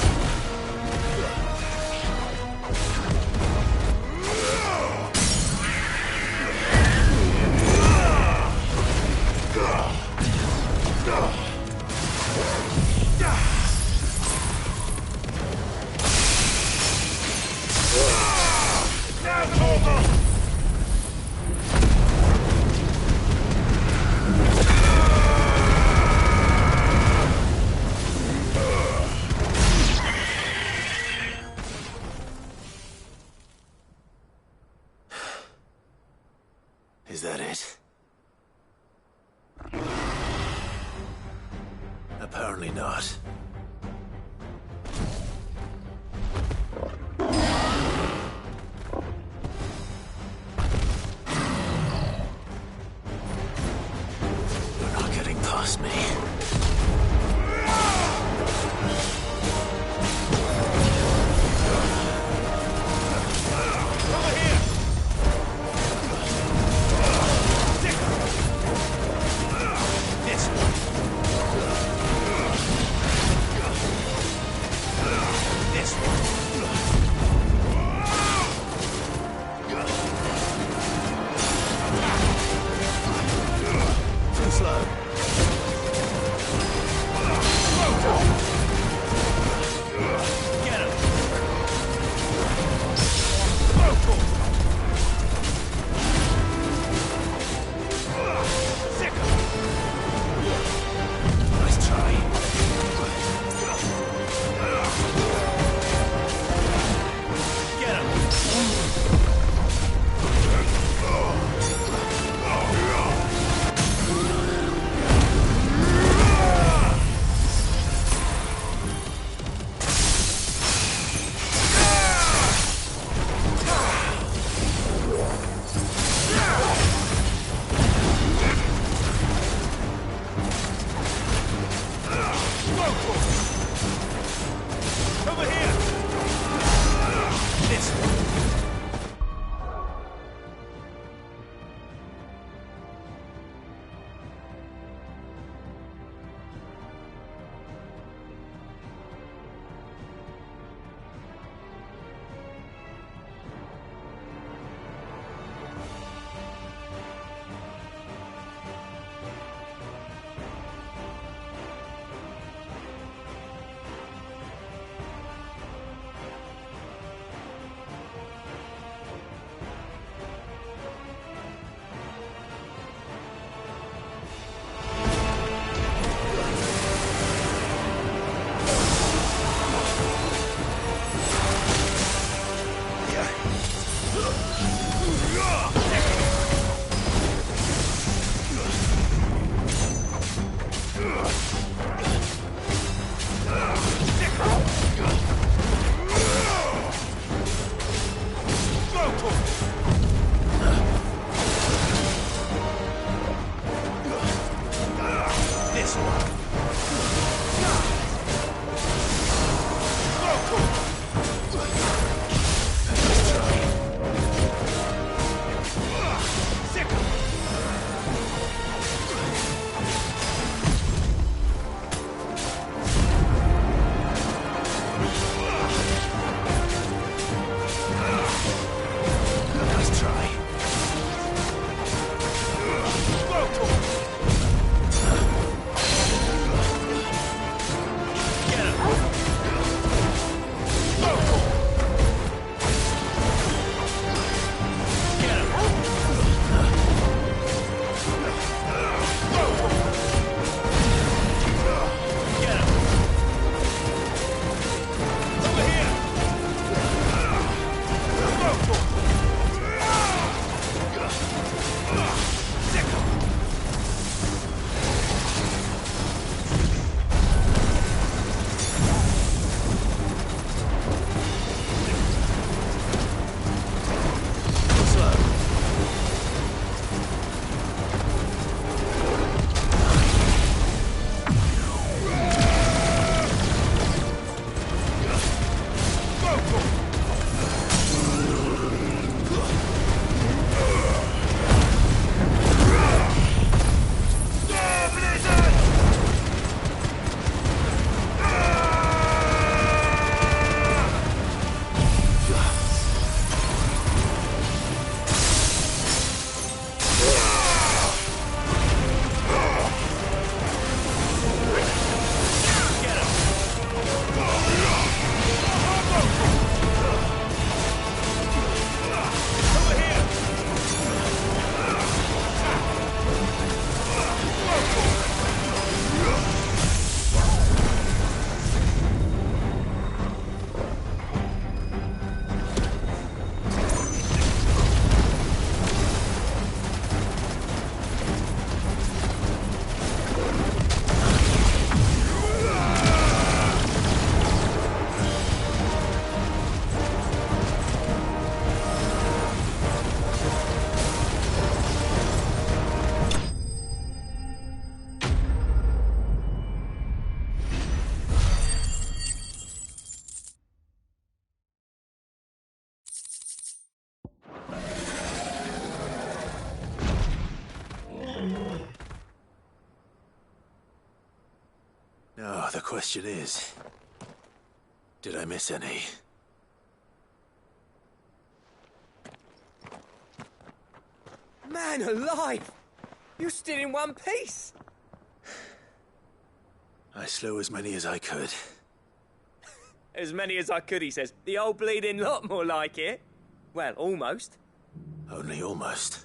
Now over! Is that it? Apparently not. You're not getting past me. Over here! Sick him! This one! This one! Too slow. Get him! Go to him! Sick him! Nice try. Get him! Over here! This one! Now, the question is, did I miss any? Man alive! You're still in one piece! I slew as many as I could. As many as I could, he says. The old bleeding lot, more like it. Well, almost. Only almost.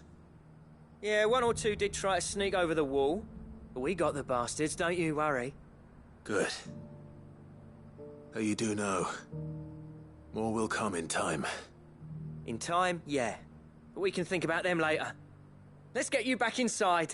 Yeah, one or two did try to sneak over the wall. But we got the bastards, don't you worry. Good. Though you do know, more will come in time. In time, yeah. But we can think about them later. Let's get you back inside.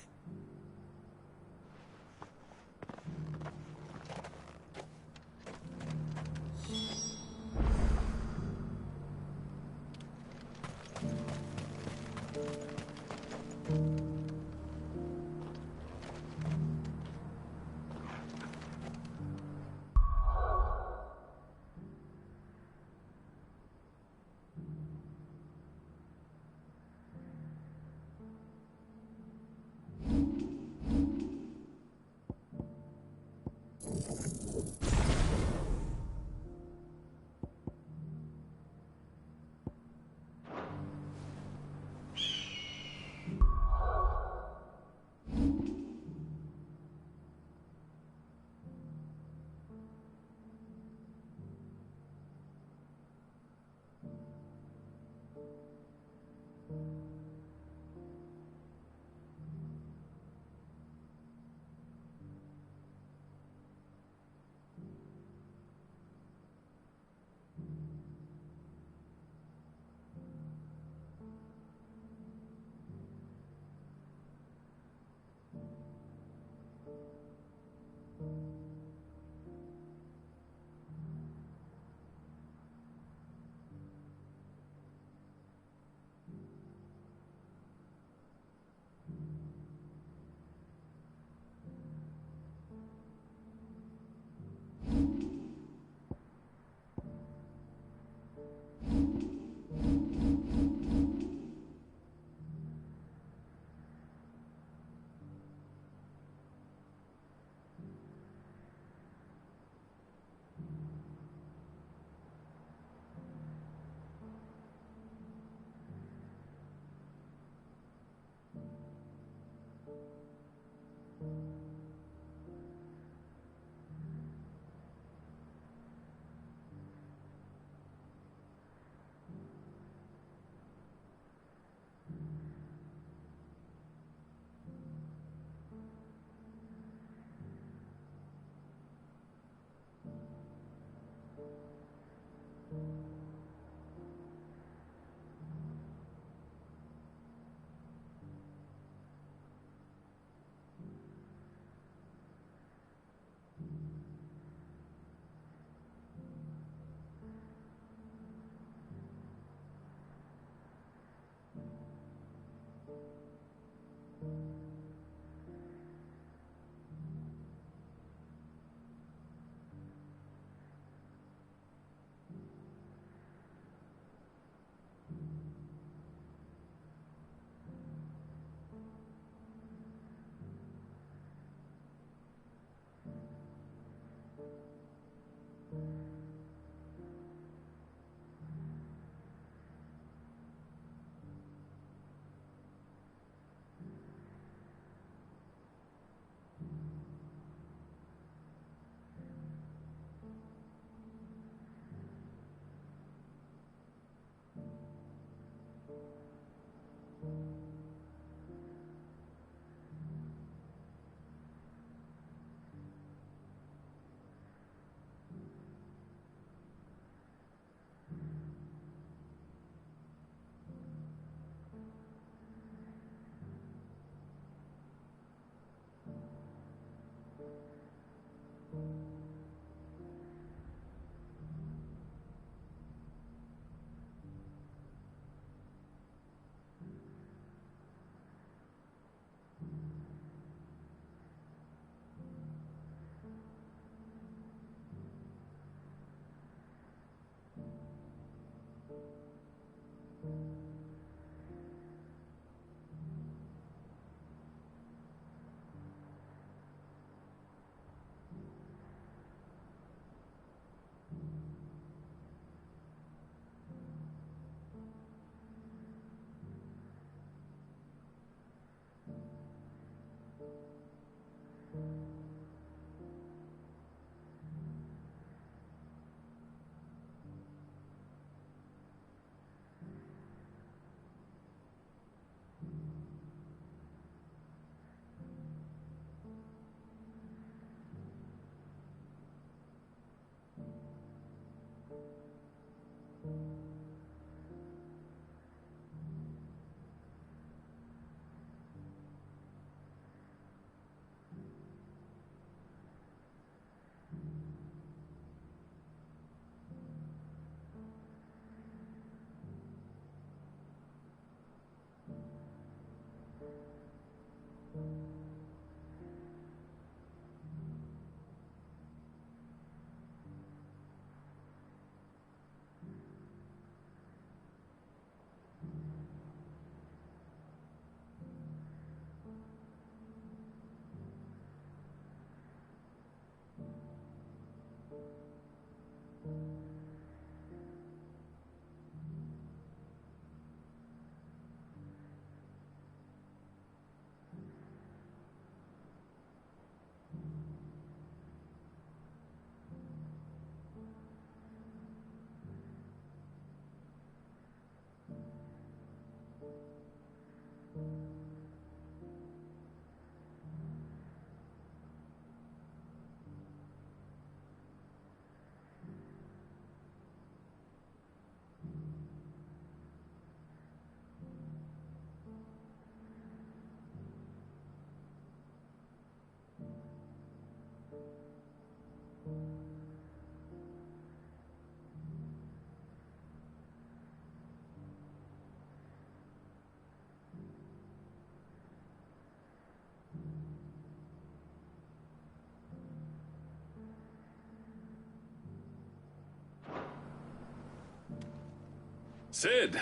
Sid!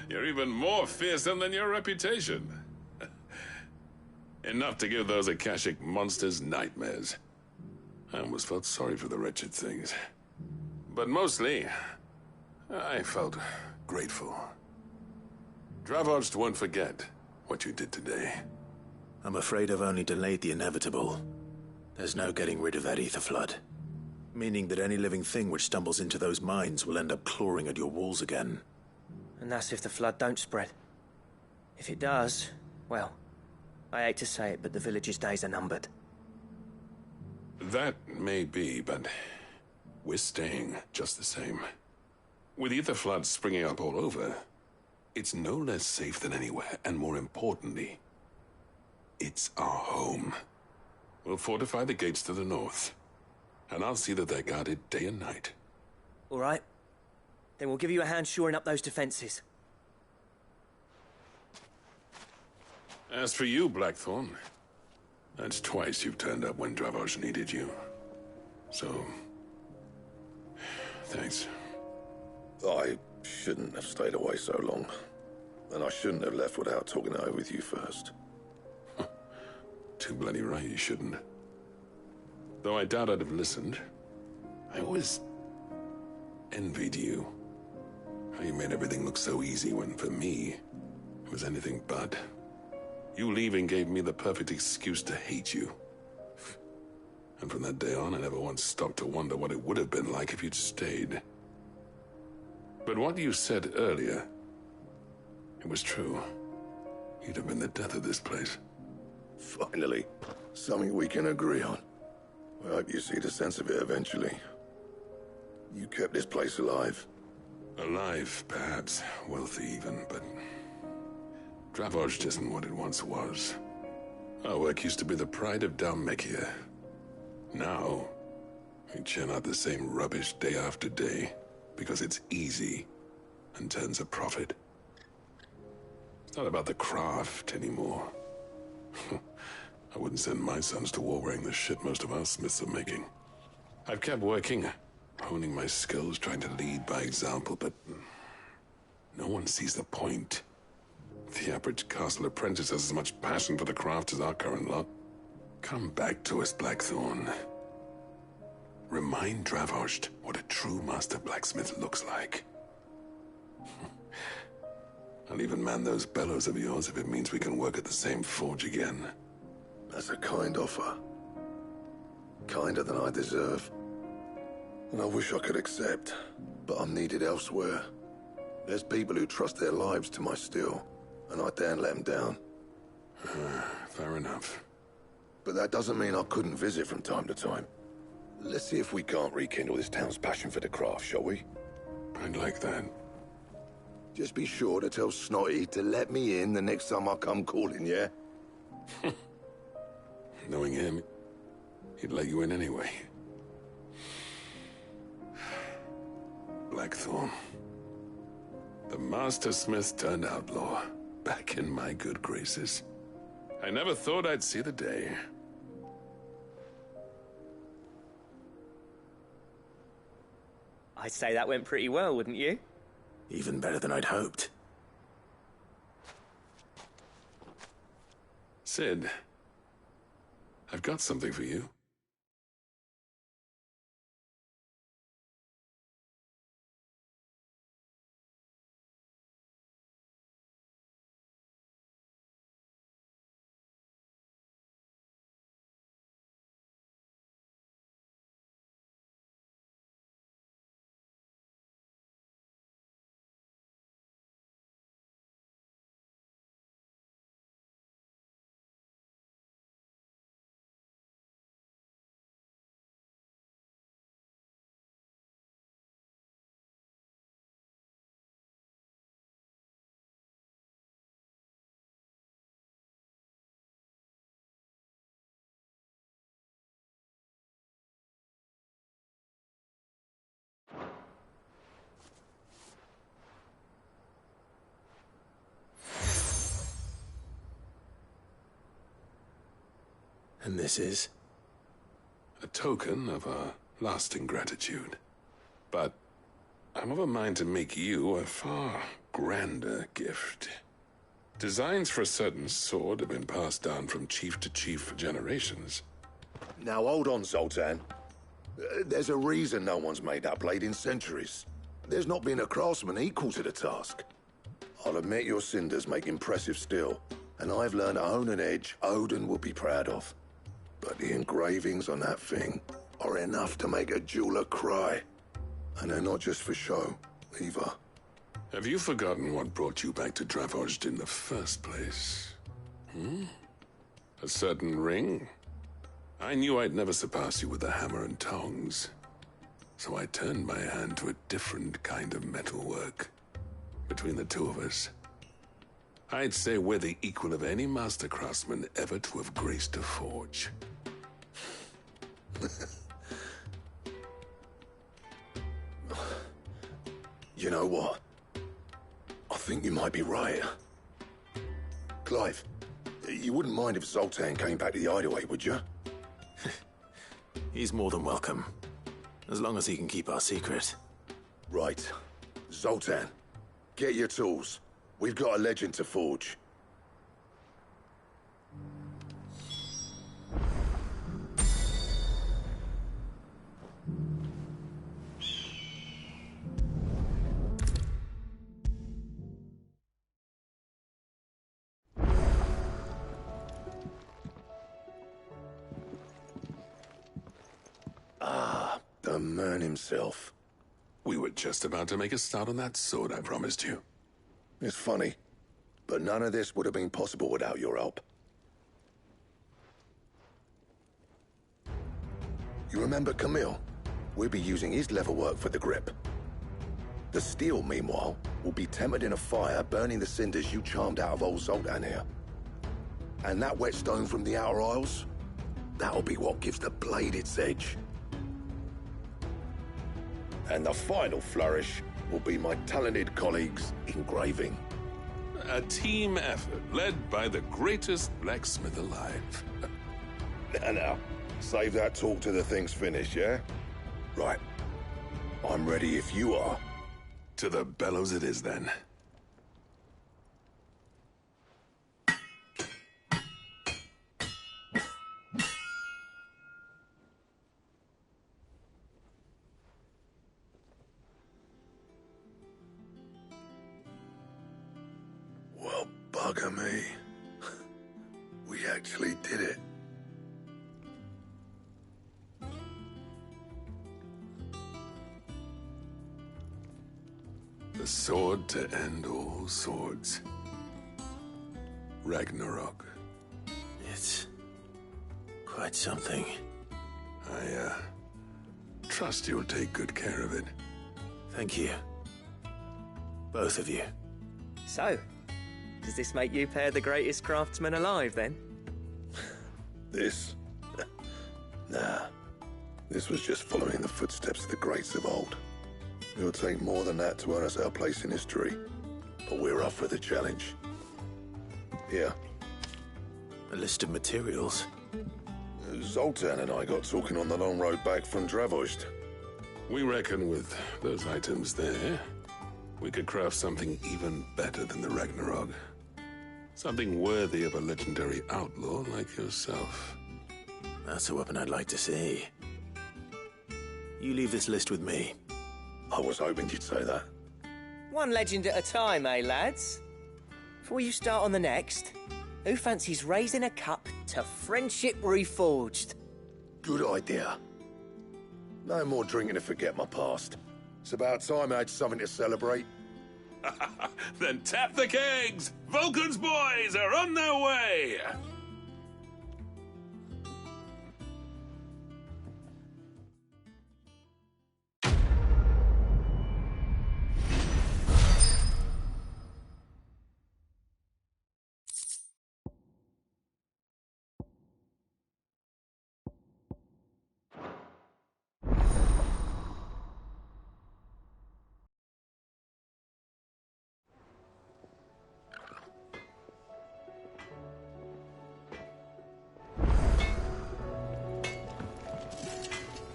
You're even more fearsome than your reputation. Enough to give those Akashic monsters nightmares. I almost felt sorry for the wretched things. But mostly, I felt grateful. Dravoged won't forget what you did today. I'm afraid I've only delayed the inevitable. There's no getting rid of that ether flood. Meaning that any living thing which stumbles into those mines will end up clawing at your walls again. And that's if the flood don't spread. If it does, well, I hate to say it, but the village's days are numbered. That may be, but we're staying just the same. With ether floods springing up all over, it's no less safe than anywhere, and more importantly, it's our home. We'll fortify the gates to the north, and I'll see that they're guarded day and night. All right. Then we'll give you a hand shoring up those defenses. As for you, Blackthorn, that's twice you've turned up when Dravos needed you. So, thanks. I shouldn't have stayed away so long. And I shouldn't have left without talking it over with you first. Too bloody right you shouldn't. Though I doubt I'd have listened. I always envied you. How you made everything look so easy when, for me, it was anything but. You leaving gave me the perfect excuse to hate you. And from that day on, I never once stopped to wonder what it would have been like if you'd stayed. But what you said earlier, it was true. You'd have been the death of this place. Finally, something we can agree on. I hope you see the sense of it eventually. You kept this place alive. Alive, perhaps. Wealthy even, but Dravoged isn't what it once was. Our work used to be the pride of Dalmekia. Now, we churn out the same rubbish day after day because it's easy and turns a profit. It's not about the craft anymore. I wouldn't send my sons to war wearing the shit most of our smiths are making. I've kept working, honing my skills, trying to lead by example, but no one sees the point. The average castle apprentice has as much passion for the craft as our current lot. Come back to us, Blackthorn. Remind Dravoged what a true master blacksmith looks like. I'll even man those bellows of yours if it means we can work at the same forge again. That's a kind offer. Kinder than I deserve. And I wish I could accept, but I'm needed elsewhere. There's people who trust their lives to my steel, and I daren't let them down. Fair enough. But that doesn't mean I couldn't visit from time to time. Let's see if we can't rekindle this town's passion for the craft, shall we? I'd like that. Just be sure to tell Snotty to let me in the next time I come calling, yeah? Knowing him, he'd let you in anyway. Blackthorn. The Master Smith turned outlaw, back in my good graces. I never thought I'd see the day. I'd say that went pretty well, wouldn't you? Even better than I'd hoped. Sid, I've got something for you. And this is? A token of our lasting gratitude. But I'm of a mind to make you a far grander gift. Designs for a certain sword have been passed down from chief to chief for generations. Now hold on, Zoltan. There's a reason no one's made that blade in centuries. There's not been a craftsman equal to the task. I'll admit your cinders make impressive steel, and I've learned to hone an edge Odin will be proud of. But the engravings on that thing are enough to make a jeweler cry. And they're not just for show, either. Have you forgotten what brought you back to Dravozd in the first place? A certain ring? I knew I'd never surpass you with a hammer and tongs. So I turned my hand to a different kind of metalwork. Between the two of us, I'd say we're the equal of any master craftsman ever to have graced a forge. You know what? I think you might be right. Clive, you wouldn't mind if Zoltan came back to the Hideaway, would you? He's more than welcome. As long as he can keep our secret. Right. Zoltan, get your tools. We've got a legend to forge. The man himself. We were just about to make a start on that sword I promised you. It's funny, but none of this would have been possible without your help. You remember Camille? We'll be using his leatherwork for the grip. The steel, meanwhile, will be tempered in a fire, burning the cinders you charmed out of old Zoltan here. And that whetstone from the Outer Isles, that'll be what gives the blade its edge. And the final flourish will be my talented colleagues' engraving. A team effort led by the greatest blacksmith alive. Now, save that talk till the thing's finished, yeah? Right. I'm ready if you are. To the bellows it is, then. Well, bugger me. We actually did it. The sword to end all swords. Ragnarok. It's quite something. I trust you'll take good care of it. Thank you. Both of you. So, does this make you pair the greatest craftsmen alive, then? This? Nah. This was just following the footsteps of the greats of old. It'll take more than that to earn us our place in history. But we're up for the challenge. Here. A list of materials. Zoltan and I got talking on the long road back from Dravozd. We reckon with those items there, we could craft something even better than the Ragnarok. Something worthy of a legendary outlaw like yourself. That's a weapon I'd like to see. You leave this list with me. I was hoping you'd say that. One legend at a time, eh, lads? Before you start on the next, who fancies raising a cup to friendship reforged? Good idea. No more drinking to forget my past. It's about time I had something to celebrate. Then tap the kegs! Vulcan's boys are on their way!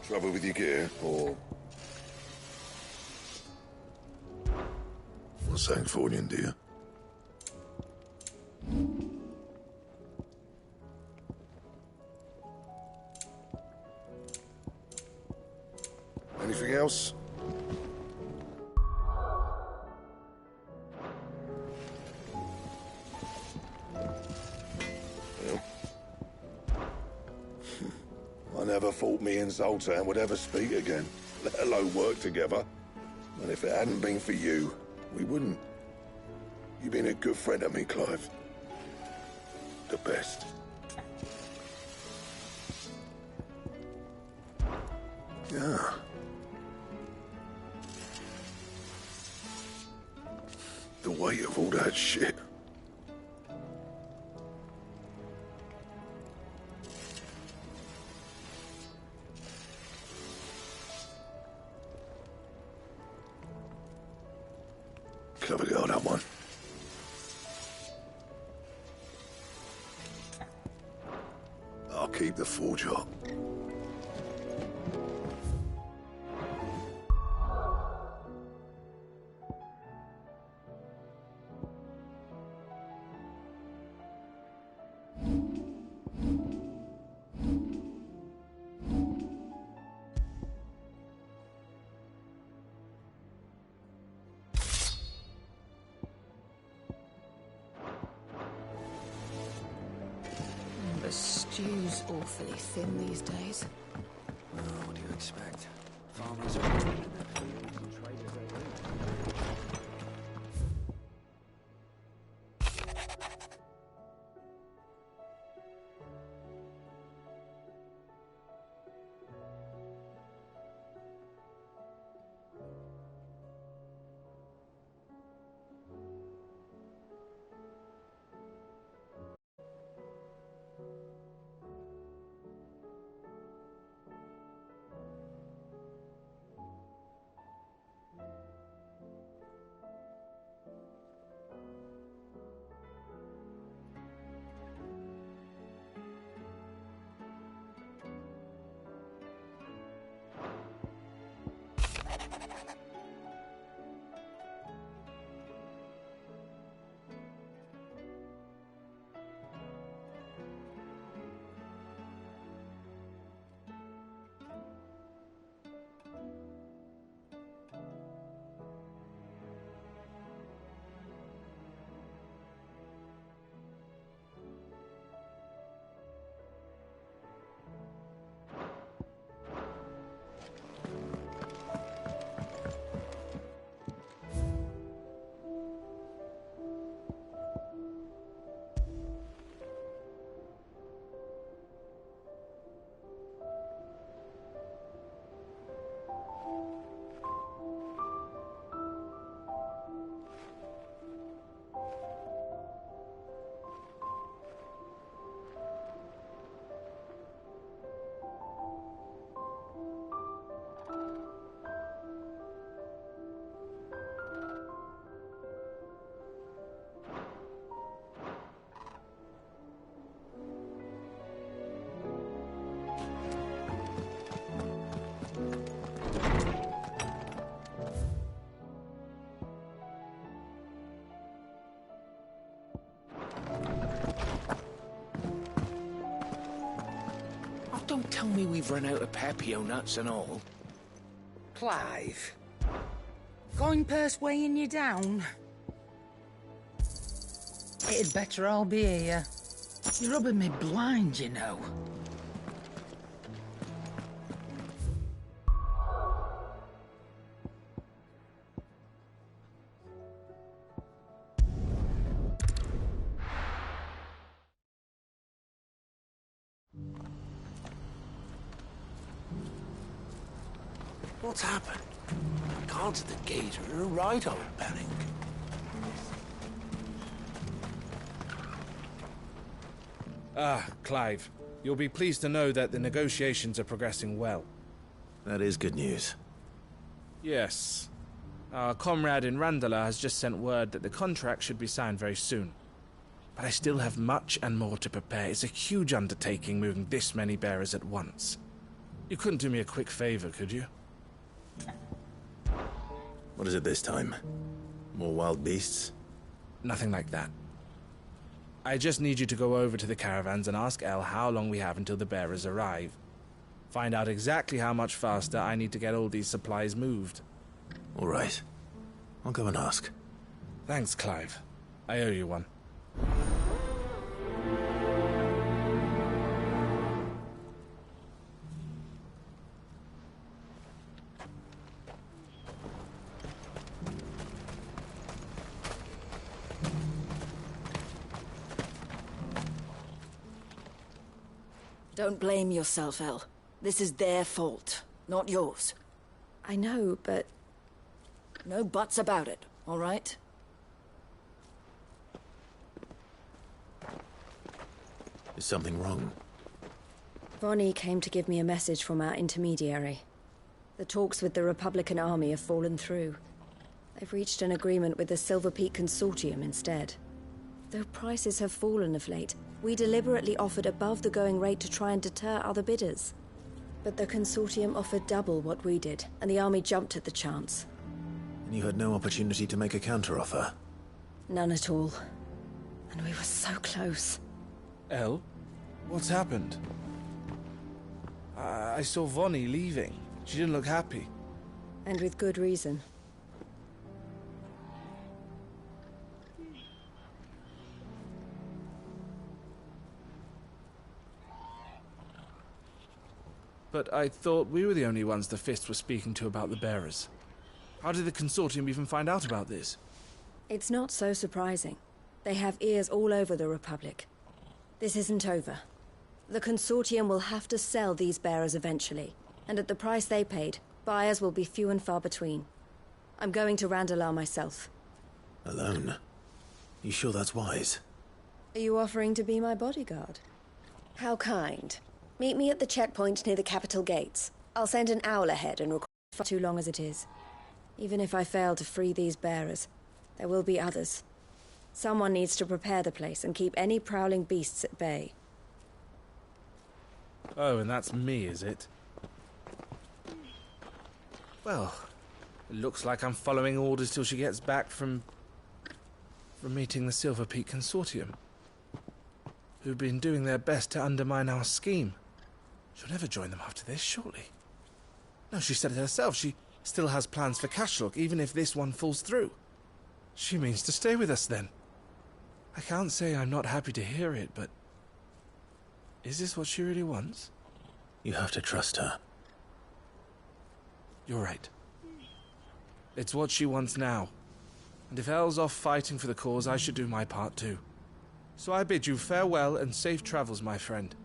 Trouble with your gear, or... on Sancthornian, do you? Anything else? I never thought me and Zoltan would ever speak again, let alone work together. And if it hadn't been for you, we wouldn't. You've been a good friend to me, Clive. The best. Yeah. The weight of all that shit. Clever girl, that one. I'll keep the forge up. The stew's awfully thin these days. Oh, what do you expect? Farmers are between their fields and traders are in. Don't tell me we've run out of Pepio nuts and all. Clive. Coin purse weighing you down? It'd better all be here. You're rubbing me blind, you know. What's happened? Guards at the gate are right, old Belling. Ah, Clive. You'll be pleased to know that the negotiations are progressing well. That is good news. Yes. Our comrade in Randala has just sent word that the contract should be signed very soon. But I still have much and more to prepare. It's a huge undertaking moving this many bearers at once. You couldn't do me a quick favor, could you? What is it this time? More wild beasts? Nothing like that. I just need you to go over to the caravans and ask El how long we have until the bearers arrive. Find out exactly how much faster I need to get all these supplies moved. All right. I'll go and ask. Thanks, Clive. I owe you one. Don't blame yourself, El. This is their fault, not yours. I know, but... No buts about it, all right? Is something wrong? Vonnie came to give me a message from our intermediary. The talks with the Republican army have fallen through. They've reached an agreement with the Silver Peak Consortium instead. Though prices have fallen of late, we deliberately offered above the going rate to try and deter other bidders. But the Consortium offered double what we did, and the army jumped at the chance. And you had no opportunity to make a counteroffer? None at all. And we were so close. El? What's happened? I saw Vonnie leaving. She didn't look happy. And with good reason. But I thought we were the only ones the Fist were speaking to about the bearers. How did the Consortium even find out about this? It's not so surprising. They have ears all over the Republic. This isn't over. The Consortium will have to sell these bearers eventually, and at the price they paid, buyers will be few and far between. I'm going to Randalar myself. Alone? You sure that's wise? Are you offering to be my bodyguard? How kind. Meet me at the checkpoint near the capital gates. I'll send an owl ahead and record for too long as it is. Even if I fail to free these bearers, there will be others. Someone needs to prepare the place and keep any prowling beasts at bay. Oh, and that's me, is it? Well, it looks like I'm following orders till she gets back from meeting the Silver Peak Consortium, who've been doing their best to undermine our scheme. She'll never join them after this, surely. No, she said it herself. She still has plans for Cashlock, even if this one falls through. She means to stay with us, then. I can't say I'm not happy to hear it, but... is this what she really wants? You have to trust her. You're right. It's what she wants now. And if Elle's off fighting for the cause, I should do my part too. So I bid you farewell and safe travels, my friend.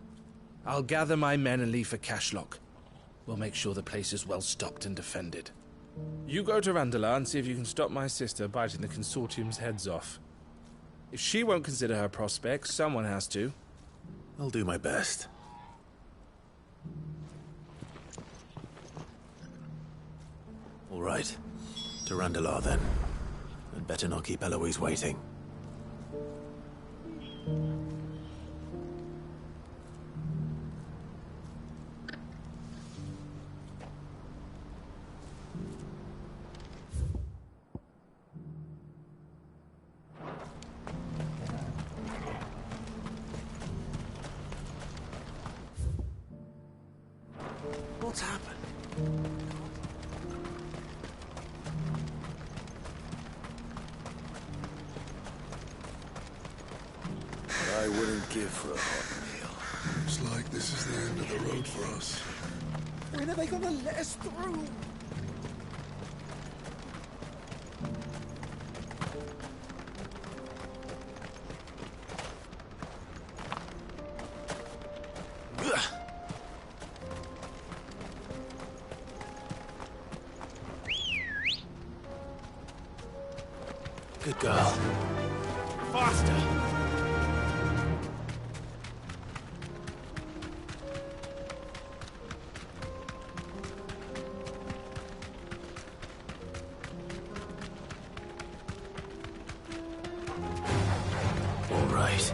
I'll gather my men and leave for Cashlock. We'll make sure the place is well stocked and defended. You go to Randalar and see if you can stop my sister biting the Consortium's heads off. If she won't consider her prospects, someone has to. I'll do my best. All right. To Randalar, then. I'd better not keep Eloise waiting. What's happened? What I wouldn't give for a hot meal. Looks like this is the end of the road for us. When are they gonna let us through? Good girl. Faster! All right.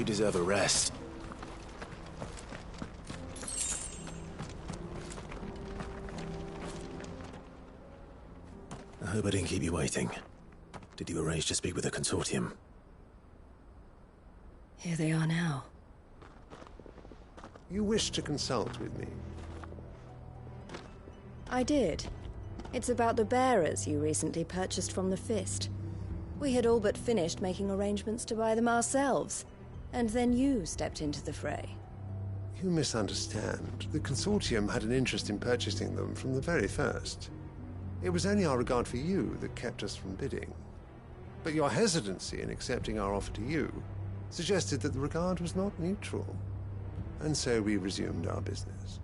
You deserve a rest. I hope I didn't keep you waiting. Did you arrange to speak with the consortium? Here they are now. You wish to consult with me? I did. It's about the bearers you recently purchased from the Fist. We had all but finished making arrangements to buy them ourselves, and then you stepped into the fray. You misunderstand. The consortium had an interest in purchasing them from the very first. It was only our regard for you that kept us from bidding. But your hesitancy in accepting our offer to you suggested that the regard was not mutual. And so we resumed our business.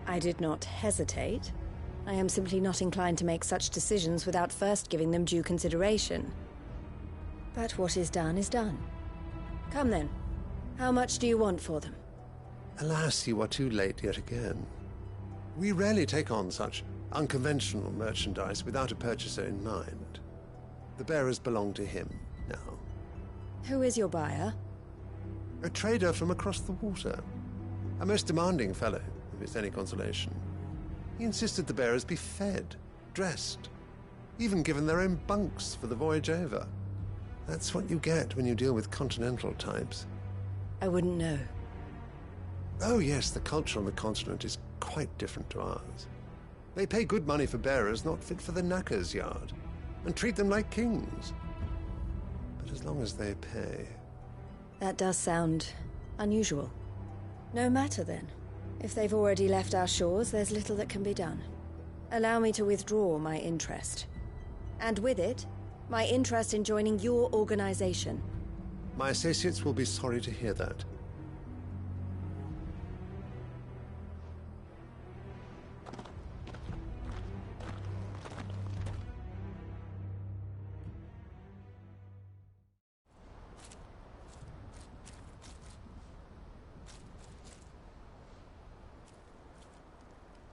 I did not hesitate. I am simply not inclined to make such decisions without first giving them due consideration. But what is done is done. Come then. How much do you want for them? Alas, you are too late yet again. We rarely take on such unconventional merchandise without a purchaser in mind. The bearers belong to him now. Who is your buyer? A trader from across the water. A most demanding fellow, if it's any consolation. He insisted the bearers be fed, dressed, even given their own bunks for the voyage over. That's what you get when you deal with continental types. I wouldn't know. Oh yes, the culture on the continent is quite different to ours. They pay good money for bearers not fit for the knacker's yard, and treat them like kings. But as long as they pay... That does sound unusual. No matter then. If they've already left our shores, there's little that can be done. Allow me to withdraw my interest. And with it, my interest in joining your organization. My associates will be sorry to hear that.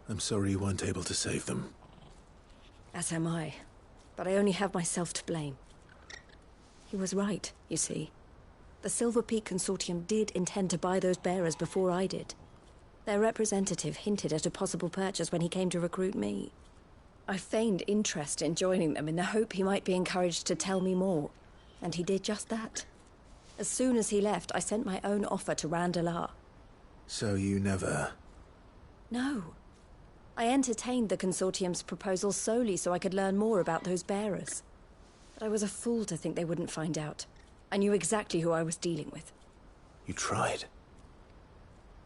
I'm sorry you weren't able to save them. As am I. But I only have myself to blame. He was right, you see. The Silver Peak Consortium did intend to buy those bearers before I did. Their representative hinted at a possible purchase when he came to recruit me. I feigned interest in joining them in the hope he might be encouraged to tell me more. And he did just that. As soon as he left, I sent my own offer to Randalar. So you never... No. I entertained the Consortium's proposal solely so I could learn more about those bearers. But I was a fool to think they wouldn't find out. I knew exactly who I was dealing with. You tried.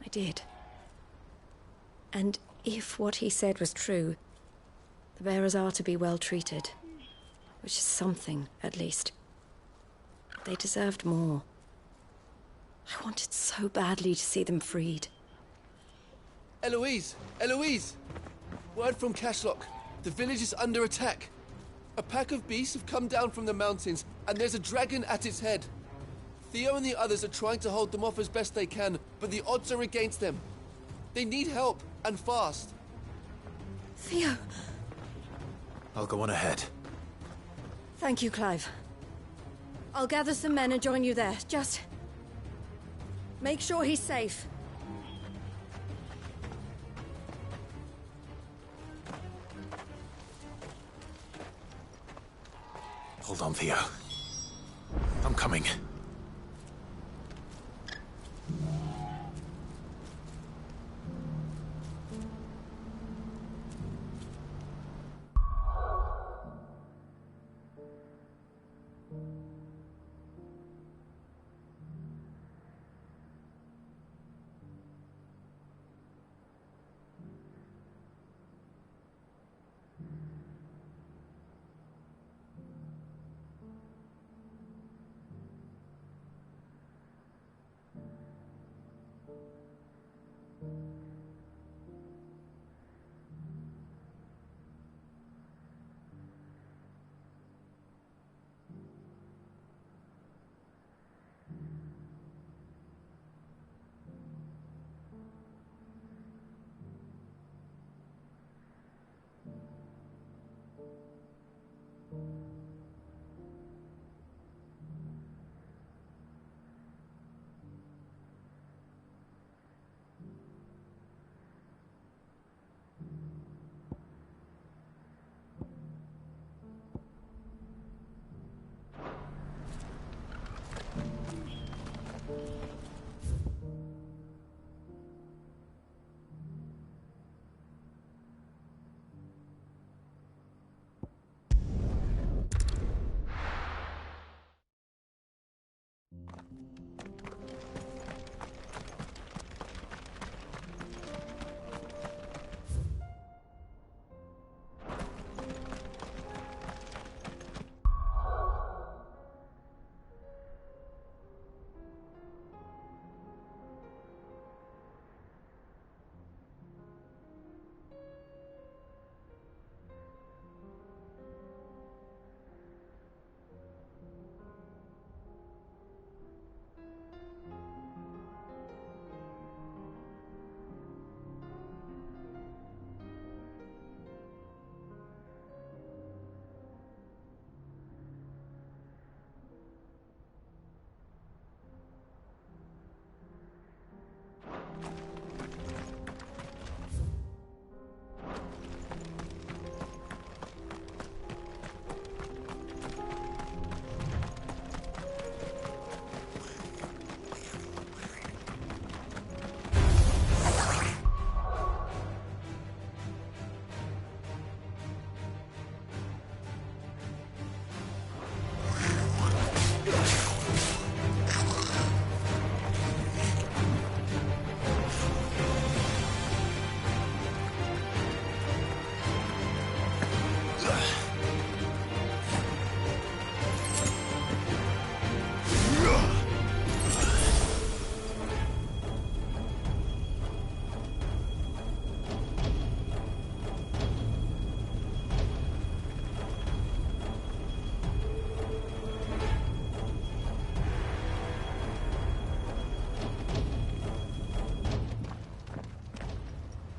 I did. And if what he said was true, the bearers are to be well treated. Which is something, at least. They deserved more. I wanted so badly to see them freed. Eloise! Eloise! Word from Cashlock. The village is under attack. A pack of beasts have come down from the mountains, and there's a dragon at its head. Theo and the others are trying to hold them off as best they can, but the odds are against them. They need help, and fast. Theo! I'll go on ahead. Thank you, Clive. I'll gather some men and join you there. Just... make sure he's safe. Hold on, Theo. I'm coming.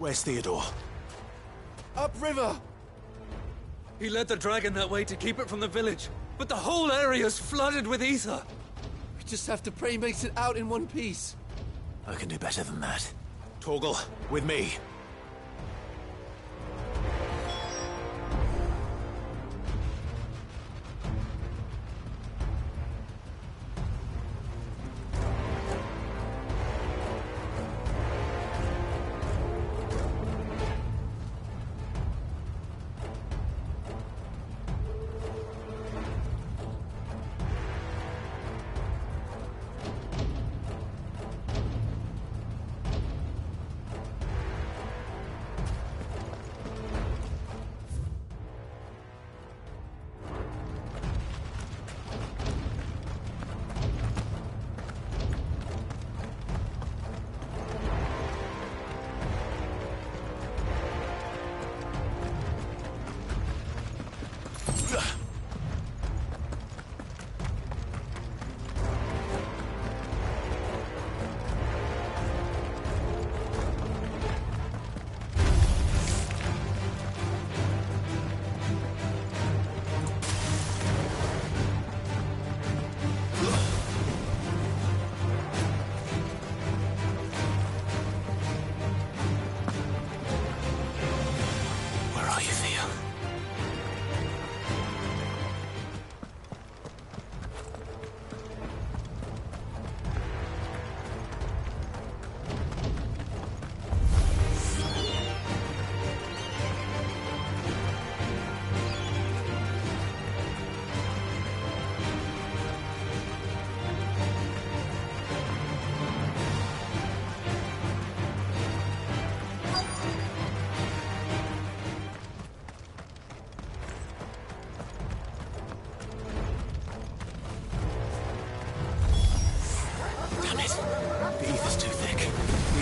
Where's Theodore? Upriver! He led the dragon that way to keep it from the village, but the whole area's flooded with ether. We just have to pray he makes it out in one piece. I can do better than that. Torgal, with me.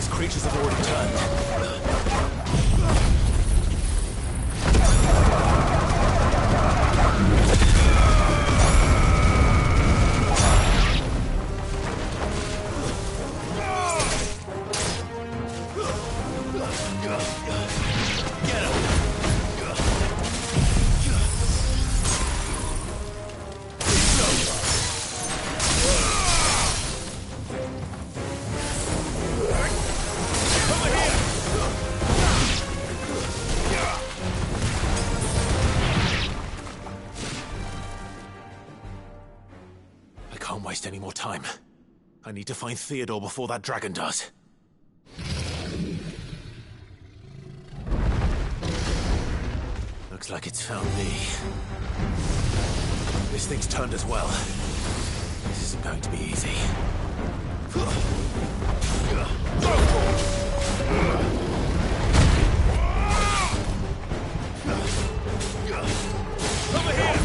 Creatures have already turned. Any more time. I need to find Theodore before that dragon does. Looks like it's found me. This thing's turned as well. This isn't going to be easy. Over here!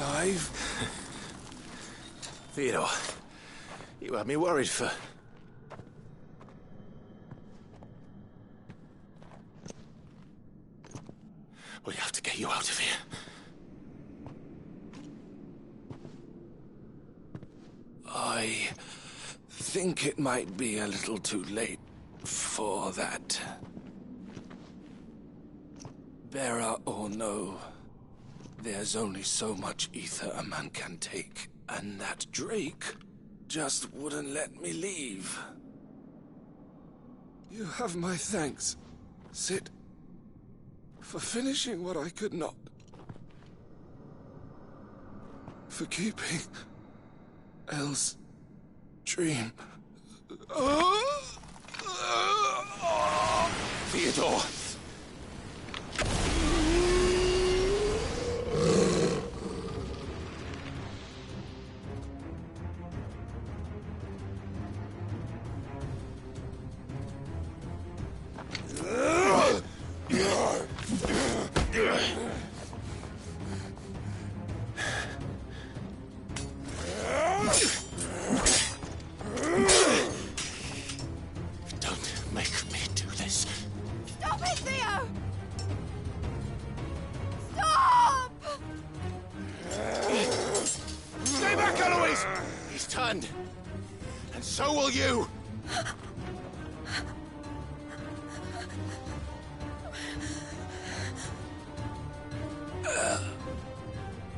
Clive? Theodore, you had me worried for... We have to get you out of here. I think it might be a little too late for that. Bearer or no, there's only so much ether a man can take, and that Drake just wouldn't let me leave. You have my thanks, Sid, for finishing what I could not. For keeping Elle's dream. Theodore! Don't make me do this. Stop it, Theo! Stop! Stay back, Eloise! He's turned. And so will you!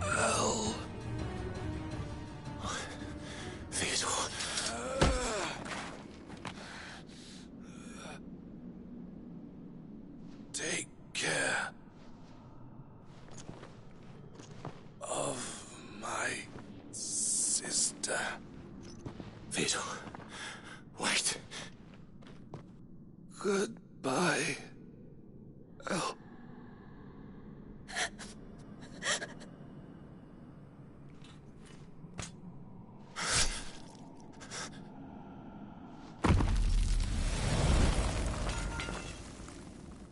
Elle. Theodore. Take care of my sister. Theodore, wait. Goodbye, Elle.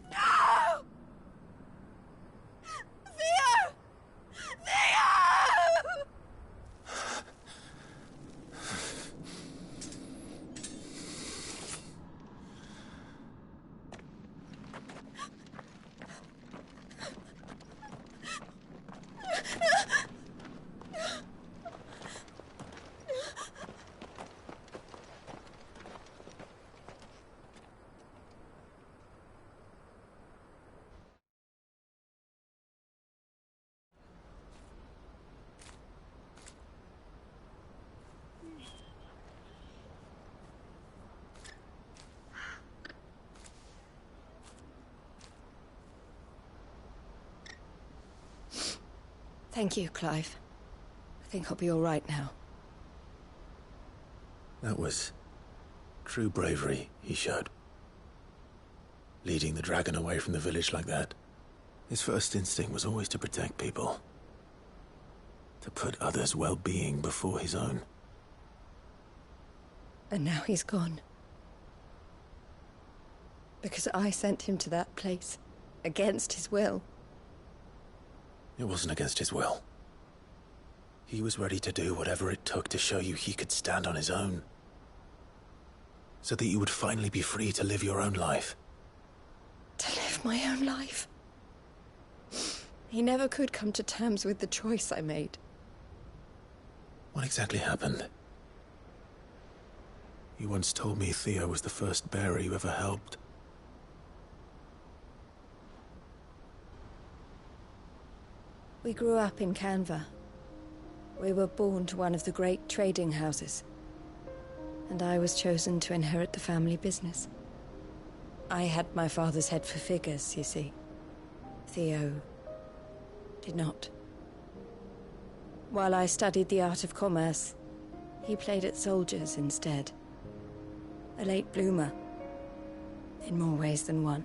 No! Theo! Theo! Thank you, Clive. I think I'll be all right now. That was true bravery he showed. Leading the dragon away from the village like that. His first instinct was always to protect people. To put others' well-being before his own. And now he's gone. Because I sent him to that place, against his will. It wasn't against his will. He was ready to do whatever it took to show you he could stand on his own. So that you would finally be free to live your own life. To live my own life. He never could come to terms with the choice I made. What exactly happened? You once told me Theo was the first bearer you ever helped. We grew up in Canva. We were born to one of the great trading houses. And I was chosen to inherit the family business. I had my father's head for figures, you see. Theo did not. While I studied the art of commerce, he played at soldiers instead. A late bloomer. In more ways than one.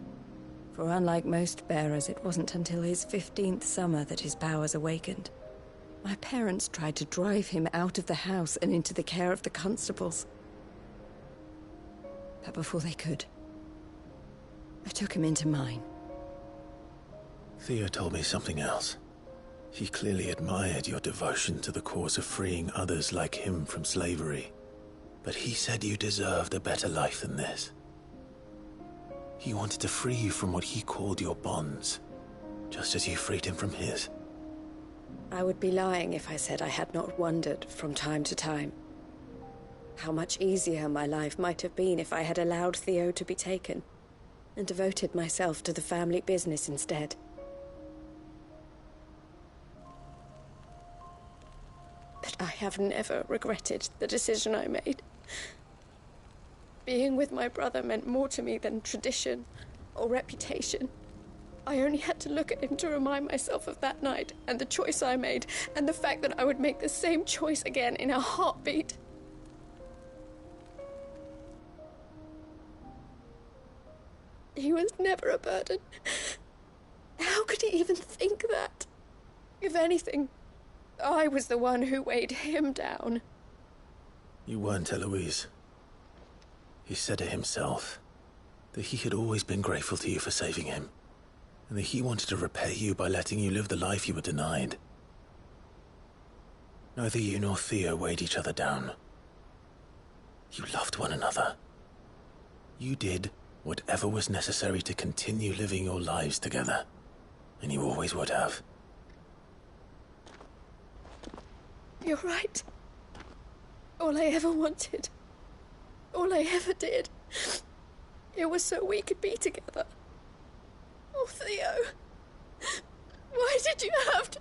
For unlike most bearers, it wasn't until his 15th summer that his powers awakened. My parents tried to drive him out of the house and into the care of the constables. But before they could, I took him into mine. Theo told me something else. He clearly admired your devotion to the cause of freeing others like him from slavery. But he said you deserved a better life than this. He wanted to free you from what he called your bonds, just as you freed him from his. I would be lying if I said I had not wondered from time to time how much easier my life might have been if I had allowed Theo to be taken and devoted myself to the family business instead. But I have never regretted the decision I made. Being with my brother meant more to me than tradition or reputation. I only had to look at him to remind myself of that night and the choice I made and the fact that I would make the same choice again in a heartbeat. He was never a burden. How could he even think that? If anything, I was the one who weighed him down. You weren't, Eloise. He said it himself, that he had always been grateful to you for saving him, and that he wanted to repay you by letting you live the life you were denied. Neither you nor Theo weighed each other down. You loved one another. You did whatever was necessary to continue living your lives together, and you always would have. You're right. All I ever wanted, all I ever did, it was so we could be together. Oh, Theo, why did you have to...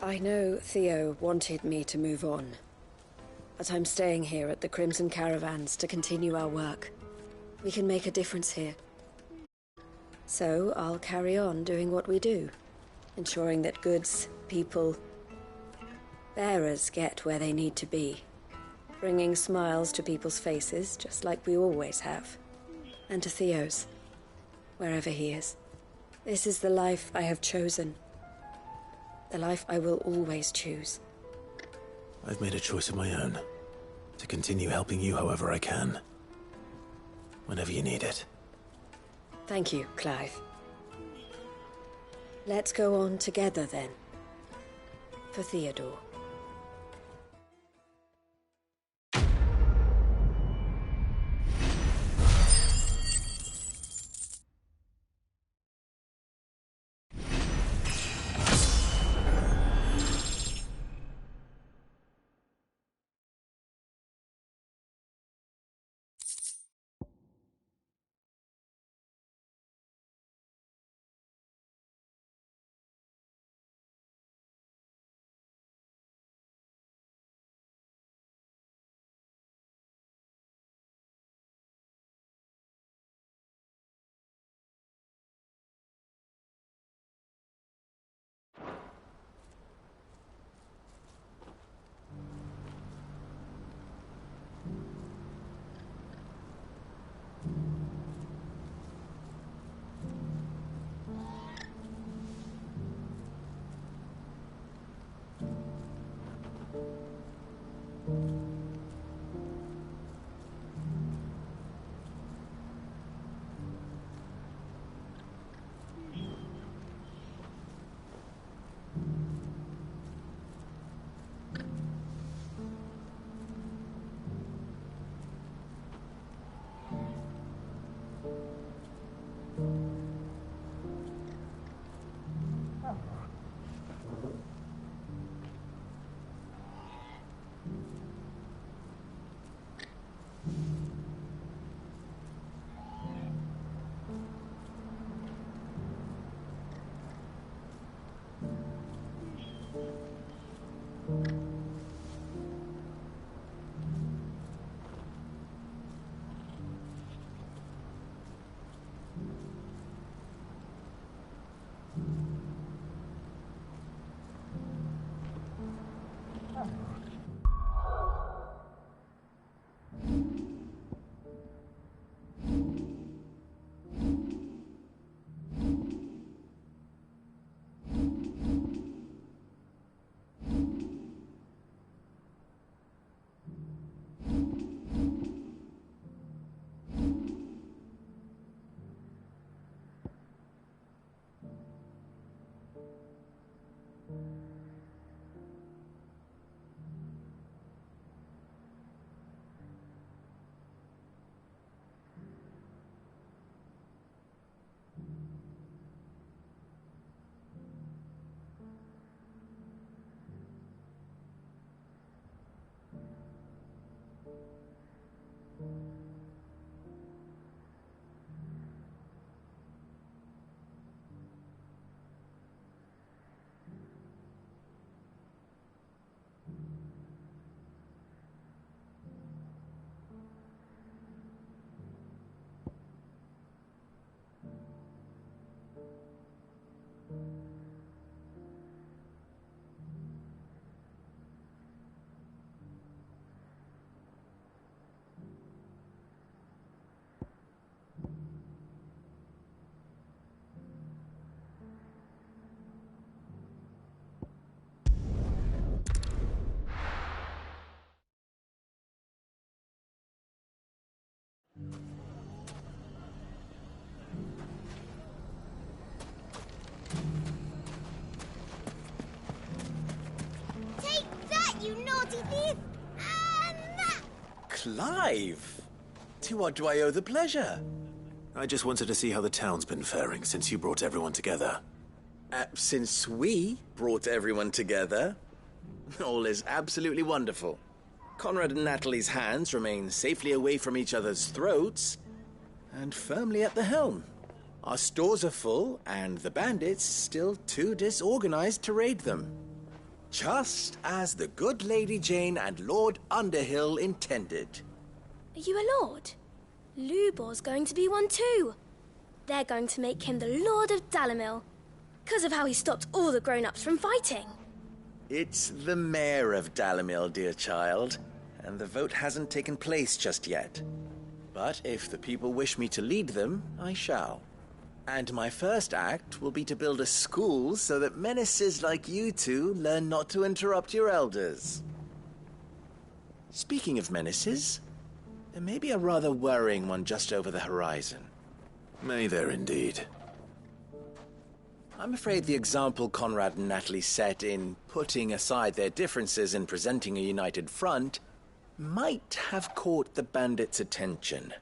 I know Theo wanted me to move on, but I'm staying here at the Crimson Caravans to continue our work. We can make a difference here. So I'll carry on doing what we do, ensuring that goods, people, bearers get where they need to be, bringing smiles to people's faces just like we always have, and to Theo's, wherever he is. This is the life I have chosen. The life I will always choose. I've made a choice of my own, to continue helping you however I can, whenever you need it. Thank you, Clive. Let's go on together then, for Theodore. Clive! To what do I owe the pleasure? I just wanted to see how the town's been faring since you brought everyone together. Since we brought everyone together, all is absolutely wonderful. Conrad and Natalie's hands remain safely away from each other's throats and firmly at the helm. Our stores are full, and the bandits still too disorganized to raid them. Just as the good Lady Jane and Lord Underhill intended. Are you a lord? Lubor's going to be one too. They're going to make him the Lord of Dalimil, because of how he stopped all the grown-ups from fighting. It's the mayor of Dalimil, dear child, and the vote hasn't taken place just yet. But if the people wish me to lead them, I shall. And my first act will be to build a school so that menaces like you two learn not to interrupt your elders. Speaking of menaces, there may be a rather worrying one just over the horizon. May there indeed. I'm afraid the example Conrad and Natalie set in putting aside their differences and presenting a united front might have caught the bandits' attention.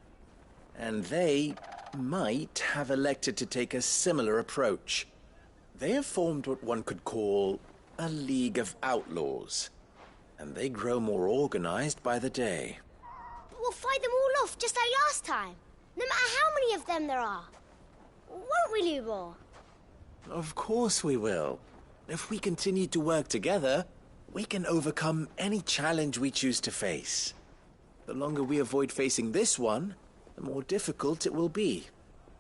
And they might have elected to take a similar approach. They have formed what one could call a League of Outlaws, and they grow more organized by the day. But we'll fight them all off just like last time, no matter how many of them there are. Won't we, Lubor? Of course we will. If we continue to work together, we can overcome any challenge we choose to face. The longer we avoid facing this one, the more difficult it will be,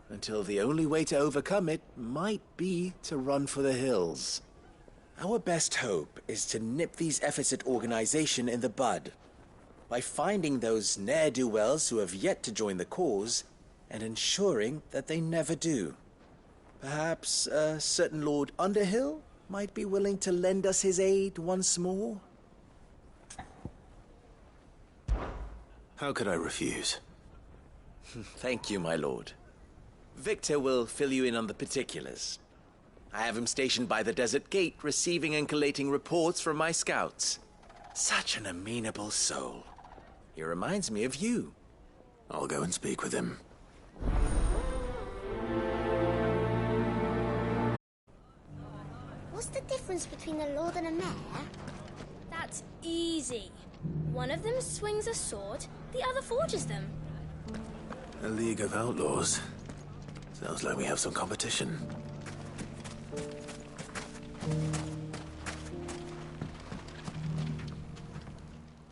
until the only way to overcome it might be to run for the hills. Our best hope is to nip these efforts at organization in the bud, by finding those ne'er-do-wells who have yet to join the cause, and ensuring that they never do. Perhaps a certain Lord Underhill might be willing to lend us his aid once more? How could I refuse? Thank you, my lord. Victor will fill you in on the particulars. I have him stationed by the desert gate, receiving and collating reports from my scouts. Such an amenable soul. He reminds me of you. I'll go and speak with him. What's the difference between a lord and a mayor? That's easy. One of them swings a sword, the other forges them. A League of Outlaws. Sounds like we have some competition.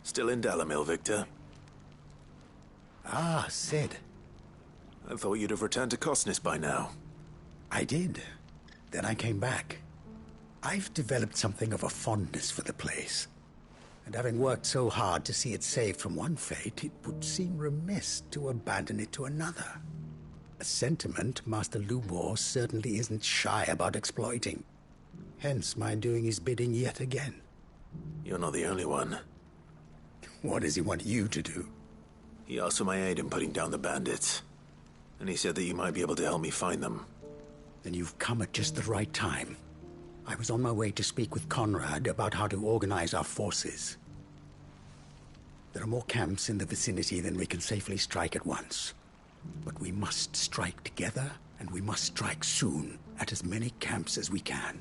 Still in Dalimil, Victor? Ah, Sid. I thought you'd have returned to Cosnis by now. I did. Then I came back. I've developed something of a fondness for the place. And having worked so hard to see it saved from one fate, it would seem remiss to abandon it to another. A sentiment Master Lubor certainly isn't shy about exploiting. Hence my doing his bidding yet again. You're not the only one. What does he want you to do? He asked for my aid in putting down the bandits. And he said that you might be able to help me find them. Then you've come at just the right time. I was on my way to speak with Conrad about how to organize our forces. There are more camps in the vicinity than we can safely strike at once. But we must strike together, and we must strike soon at as many camps as we can.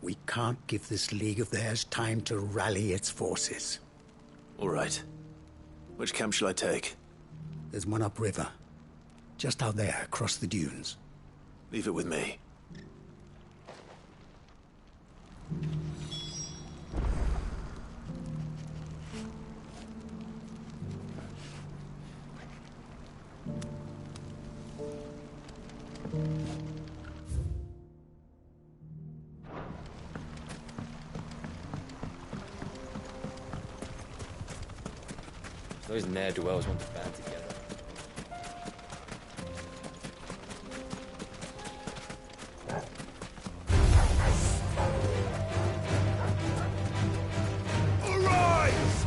We can't give this league of theirs time to rally its forces. All right. Which camp shall I take? There's one upriver. Just out there, across the dunes. Leave it with me. Those ne'er-do-wells want to band together. Arise!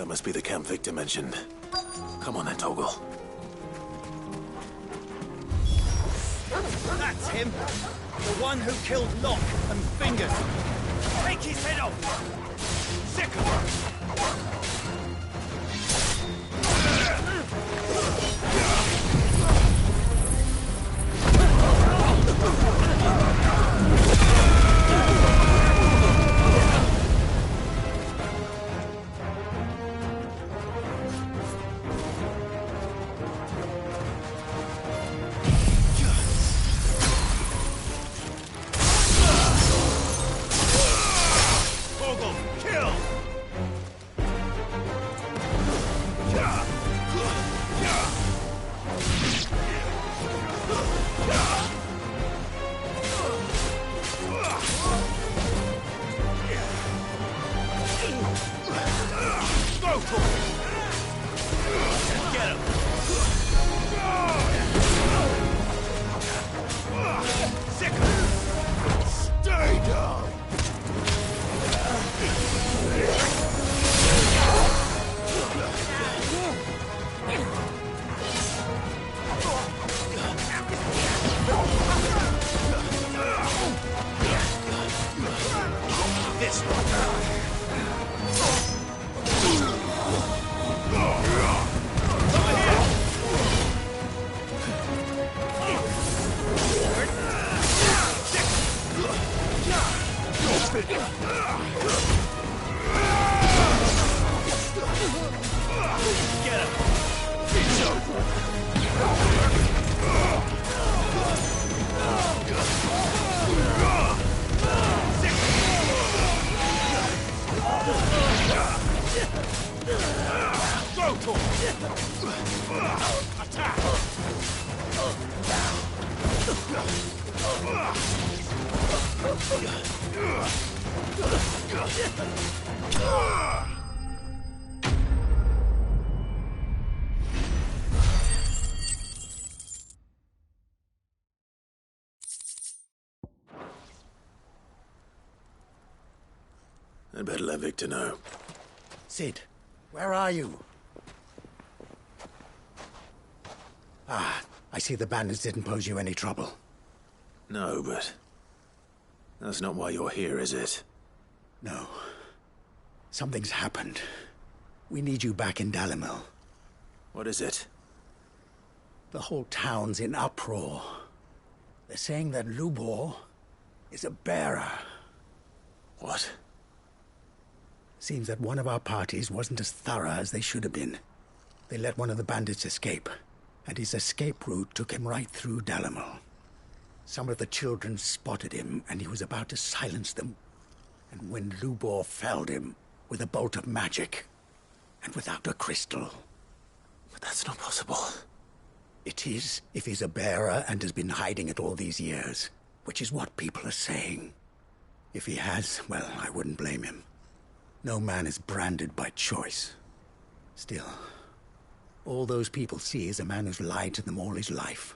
That must be the camp Victor mentioned. Come on then, Toggle. That's him! The one who killed Locke and Fingers! Take his head off! Sick! I'd better let Victor know. Sid, where are you? Ah, I see the bandits didn't pose you any trouble. No, but that's not why you're here, is it? No. Something's happened. We need you back in Dalimil. What is it? The whole town's in uproar. They're saying that Lubor is a bearer. What? Seems that one of our parties wasn't as thorough as they should have been. They let one of the bandits escape, and his escape route took him right through Dalimil. Some of the children spotted him, and he was about to silence them. And when Lubor felled him with a bolt of magic, and without a crystal. But that's not possible. It is, if he's a bearer and has been hiding it all these years, which is what people are saying. If he has, well, I wouldn't blame him. No man is branded by choice. Still, all those people see is a man who's lied to them all his life.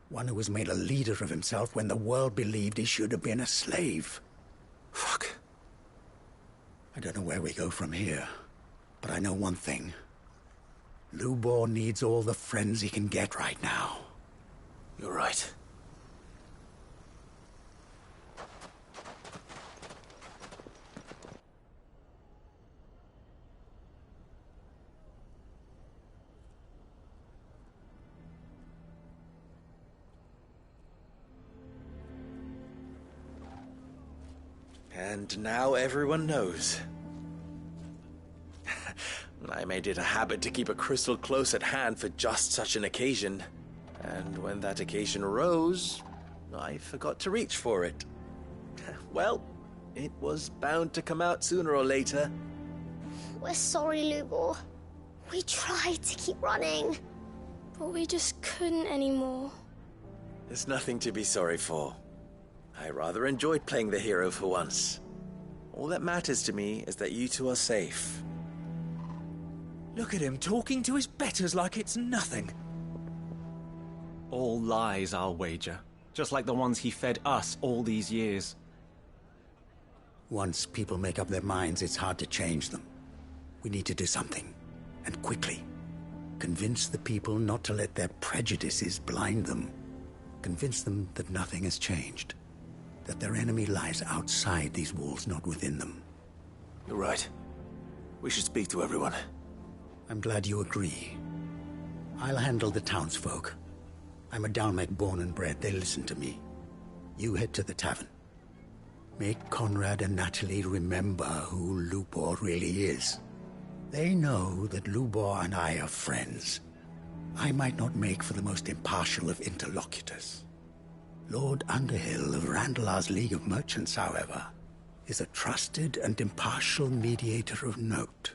One who was made a leader of himself when the world believed he should have been a slave. Fuck. I don't know where we go from here, but I know one thing. Lubor needs all the friends he can get right now. You're right. And now everyone knows. I made it a habit to keep a crystal close at hand for just such an occasion. And when that occasion arose, I forgot to reach for it. Well, it was bound to come out sooner or later. We're sorry, Lubor. We tried to keep running. But we just couldn't anymore. There's nothing to be sorry for. I rather enjoyed playing the hero for once. All that matters to me is that you two are safe. Look at him talking to his betters like it's nothing. All lies, I'll wager. Just like the ones he fed us all these years. Once people make up their minds, it's hard to change them. We need to do something, and quickly. Convince the people not to let their prejudices blind them. Convince them that nothing has changed. That their enemy lies outside these walls, not within them. You're right. We should speak to everyone. I'm glad you agree. I'll handle the townsfolk. I'm a Dalmek born and bred. They listen to me. You head to the tavern. Make Conrad and Natalie remember who Lupor really is. They know that Lubor and I are friends. I might not make for the most impartial of interlocutors. Lord Underhill of Randalar's League of Merchants, however, is a trusted and impartial mediator of note.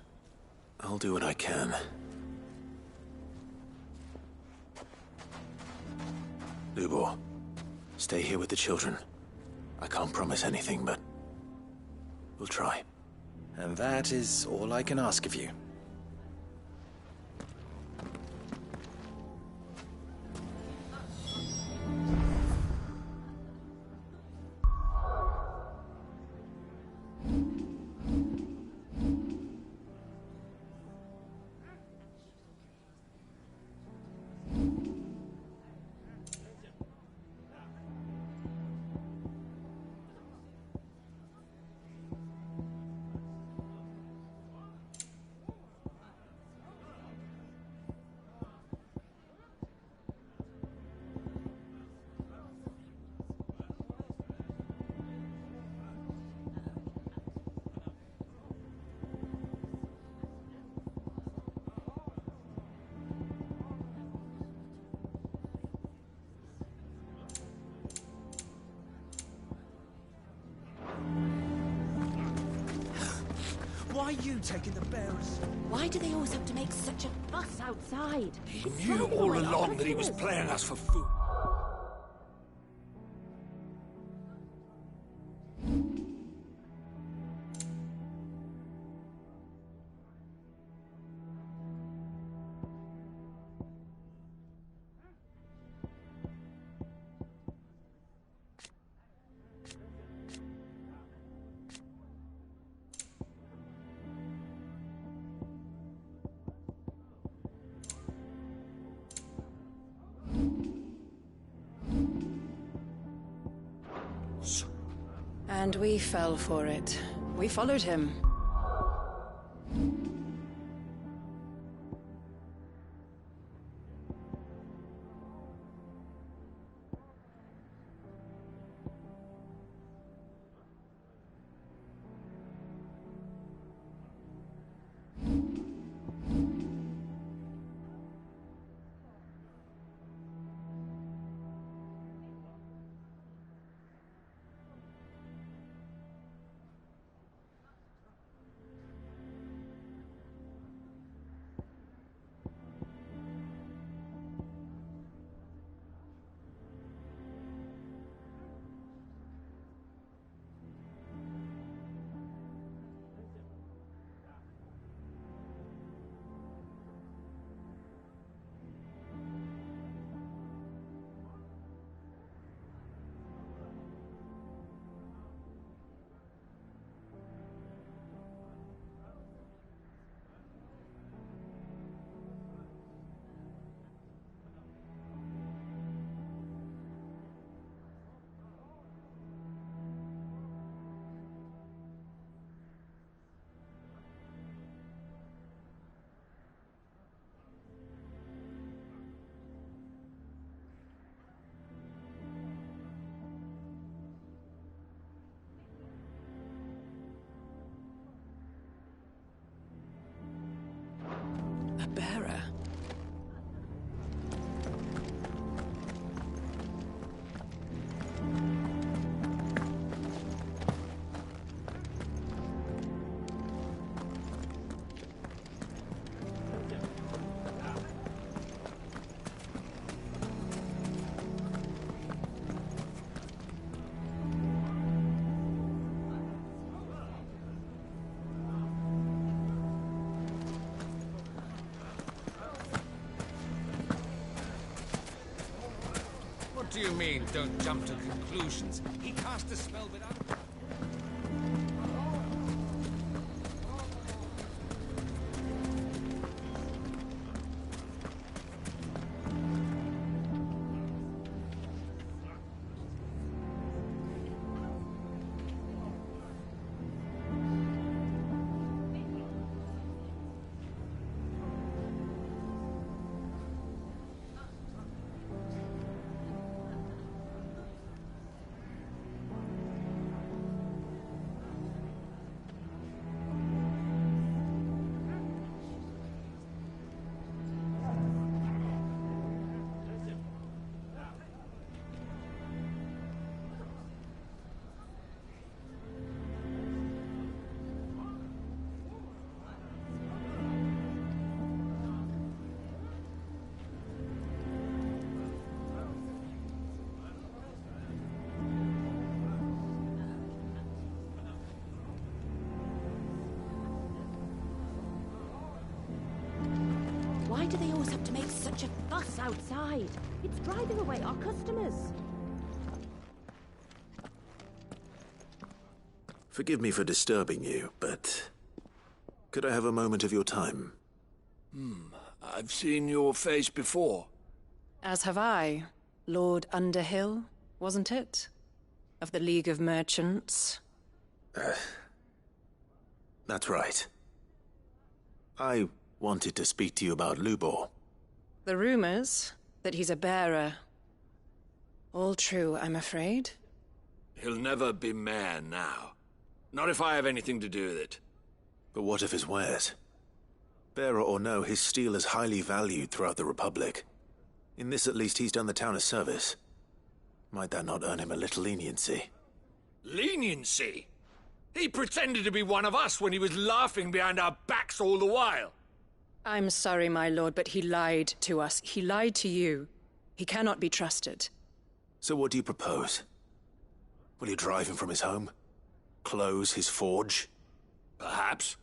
I'll do what I can. Lubor, stay here with the children. I can't promise anything, but we'll try. And that is all I can ask of you. Why are you taking the bearers? Why do they always have to make such a fuss outside? He knew all along that he was playing us for food. And we fell for it. We followed him. A bearer? What do you mean, don't jump to conclusions? He cast a spell without... Why do they always have to make such a fuss outside? It's driving away our customers. Forgive me for disturbing you, but could I have a moment of your time? I've seen your face before. As have I. Lord Underhill, wasn't it? Of the League of Merchants. That's right. I wanted to speak to you about Lubor. The rumors that he's a bearer. All true, I'm afraid. He'll never be mayor now. Not if I have anything to do with it. But what of his wares? Bearer or no, his steel is highly valued throughout the Republic. In this at least he's done the town a service. Might that not earn him a little leniency? Leniency? He pretended to be one of us when he was laughing behind our backs all the while. I'm sorry, my lord, but he lied to us. He lied to you. He cannot be trusted. So what do you propose? Will you drive him from his home? Close his forge? Perhaps.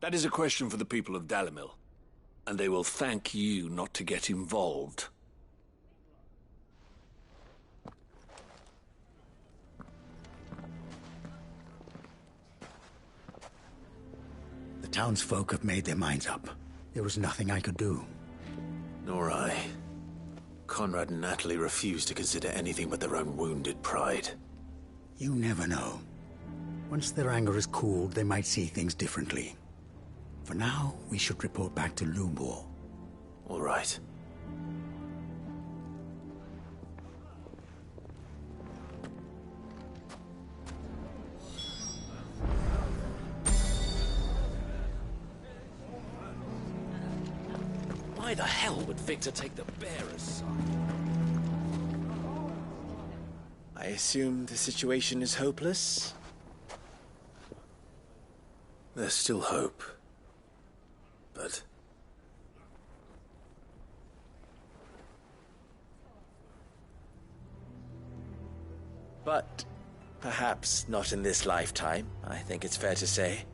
That is a question for the people of Dalimil, and they will thank you not to get involved. The townsfolk have made their minds up. There was nothing I could do. Nor I. Conrad and Natalie refused to consider anything but their own wounded pride. You never know. Once their anger is cooled, they might see things differently. For now, we should report back to Lubor. All right. Why the hell would Victor take the bearer's side? I assume the situation is hopeless? There's still hope. But... But perhaps not in this lifetime, I think it's fair to say.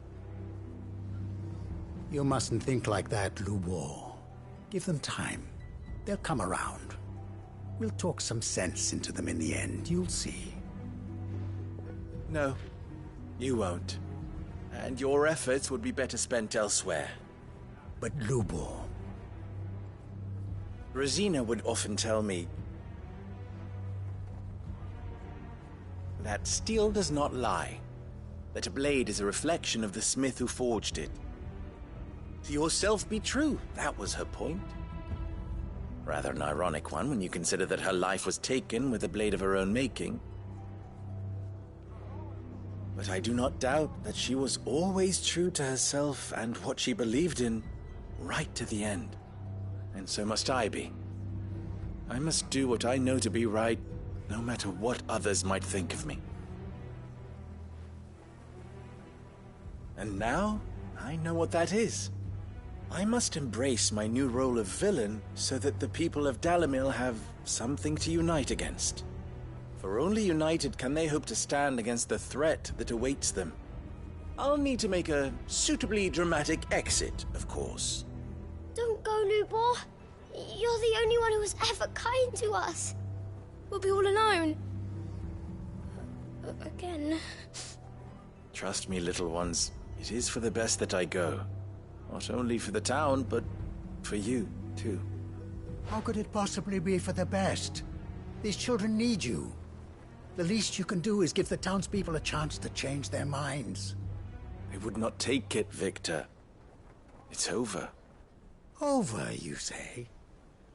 You mustn't think like that, Lubor. Give them time. They'll come around. We'll talk some sense into them in the end, you'll see. No, you won't. And your efforts would be better spent elsewhere. But Lubor... Rosina would often tell me that steel does not lie, that a blade is a reflection of the smith who forged it. To yourself be true, that was her point. Rather an ironic one when you consider that her life was taken with a blade of her own making. But I do not doubt that she was always true to herself and what she believed in, right to the end. And so must I be. I must do what I know to be right, no matter what others might think of me. And now, I know what that is. I must embrace my new role of villain so that the people of Dalimil have something to unite against. For only united can they hope to stand against the threat that awaits them. I'll need to make a suitably dramatic exit, of course. Don't go, Lubor. You're the only one who was ever kind to us. We'll be all alone. Again. Trust me, little ones. It is for the best that I go. Not only for the town, but for you, too. How could it possibly be for the best? These children need you. The least you can do is give the townspeople a chance to change their minds. I would not take it, Victor. It's over. Over, you say?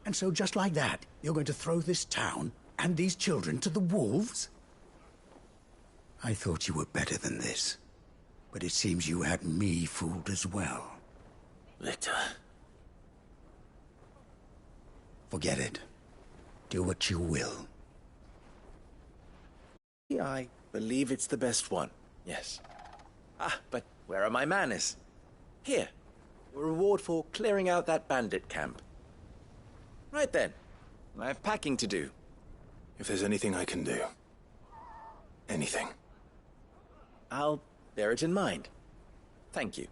And so just like that, you're going to throw this town and these children to the wolves? I thought you were better than this. But it seems you had me fooled as well. Victor. Forget it. Do what you will. I believe it's the best one, yes. Ah, but where are my manners? Here, a reward for clearing out that bandit camp. Right then, I have packing to do. If there's anything I can do. Anything. I'll bear it in mind. Thank you.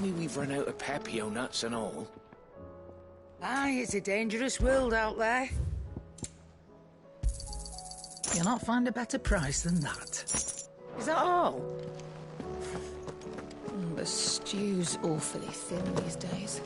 me we've run out of Pepio nuts and all. Aye, it's a dangerous world out there. You'll not find a better price than that. Is that all? The stew's awfully thin these days.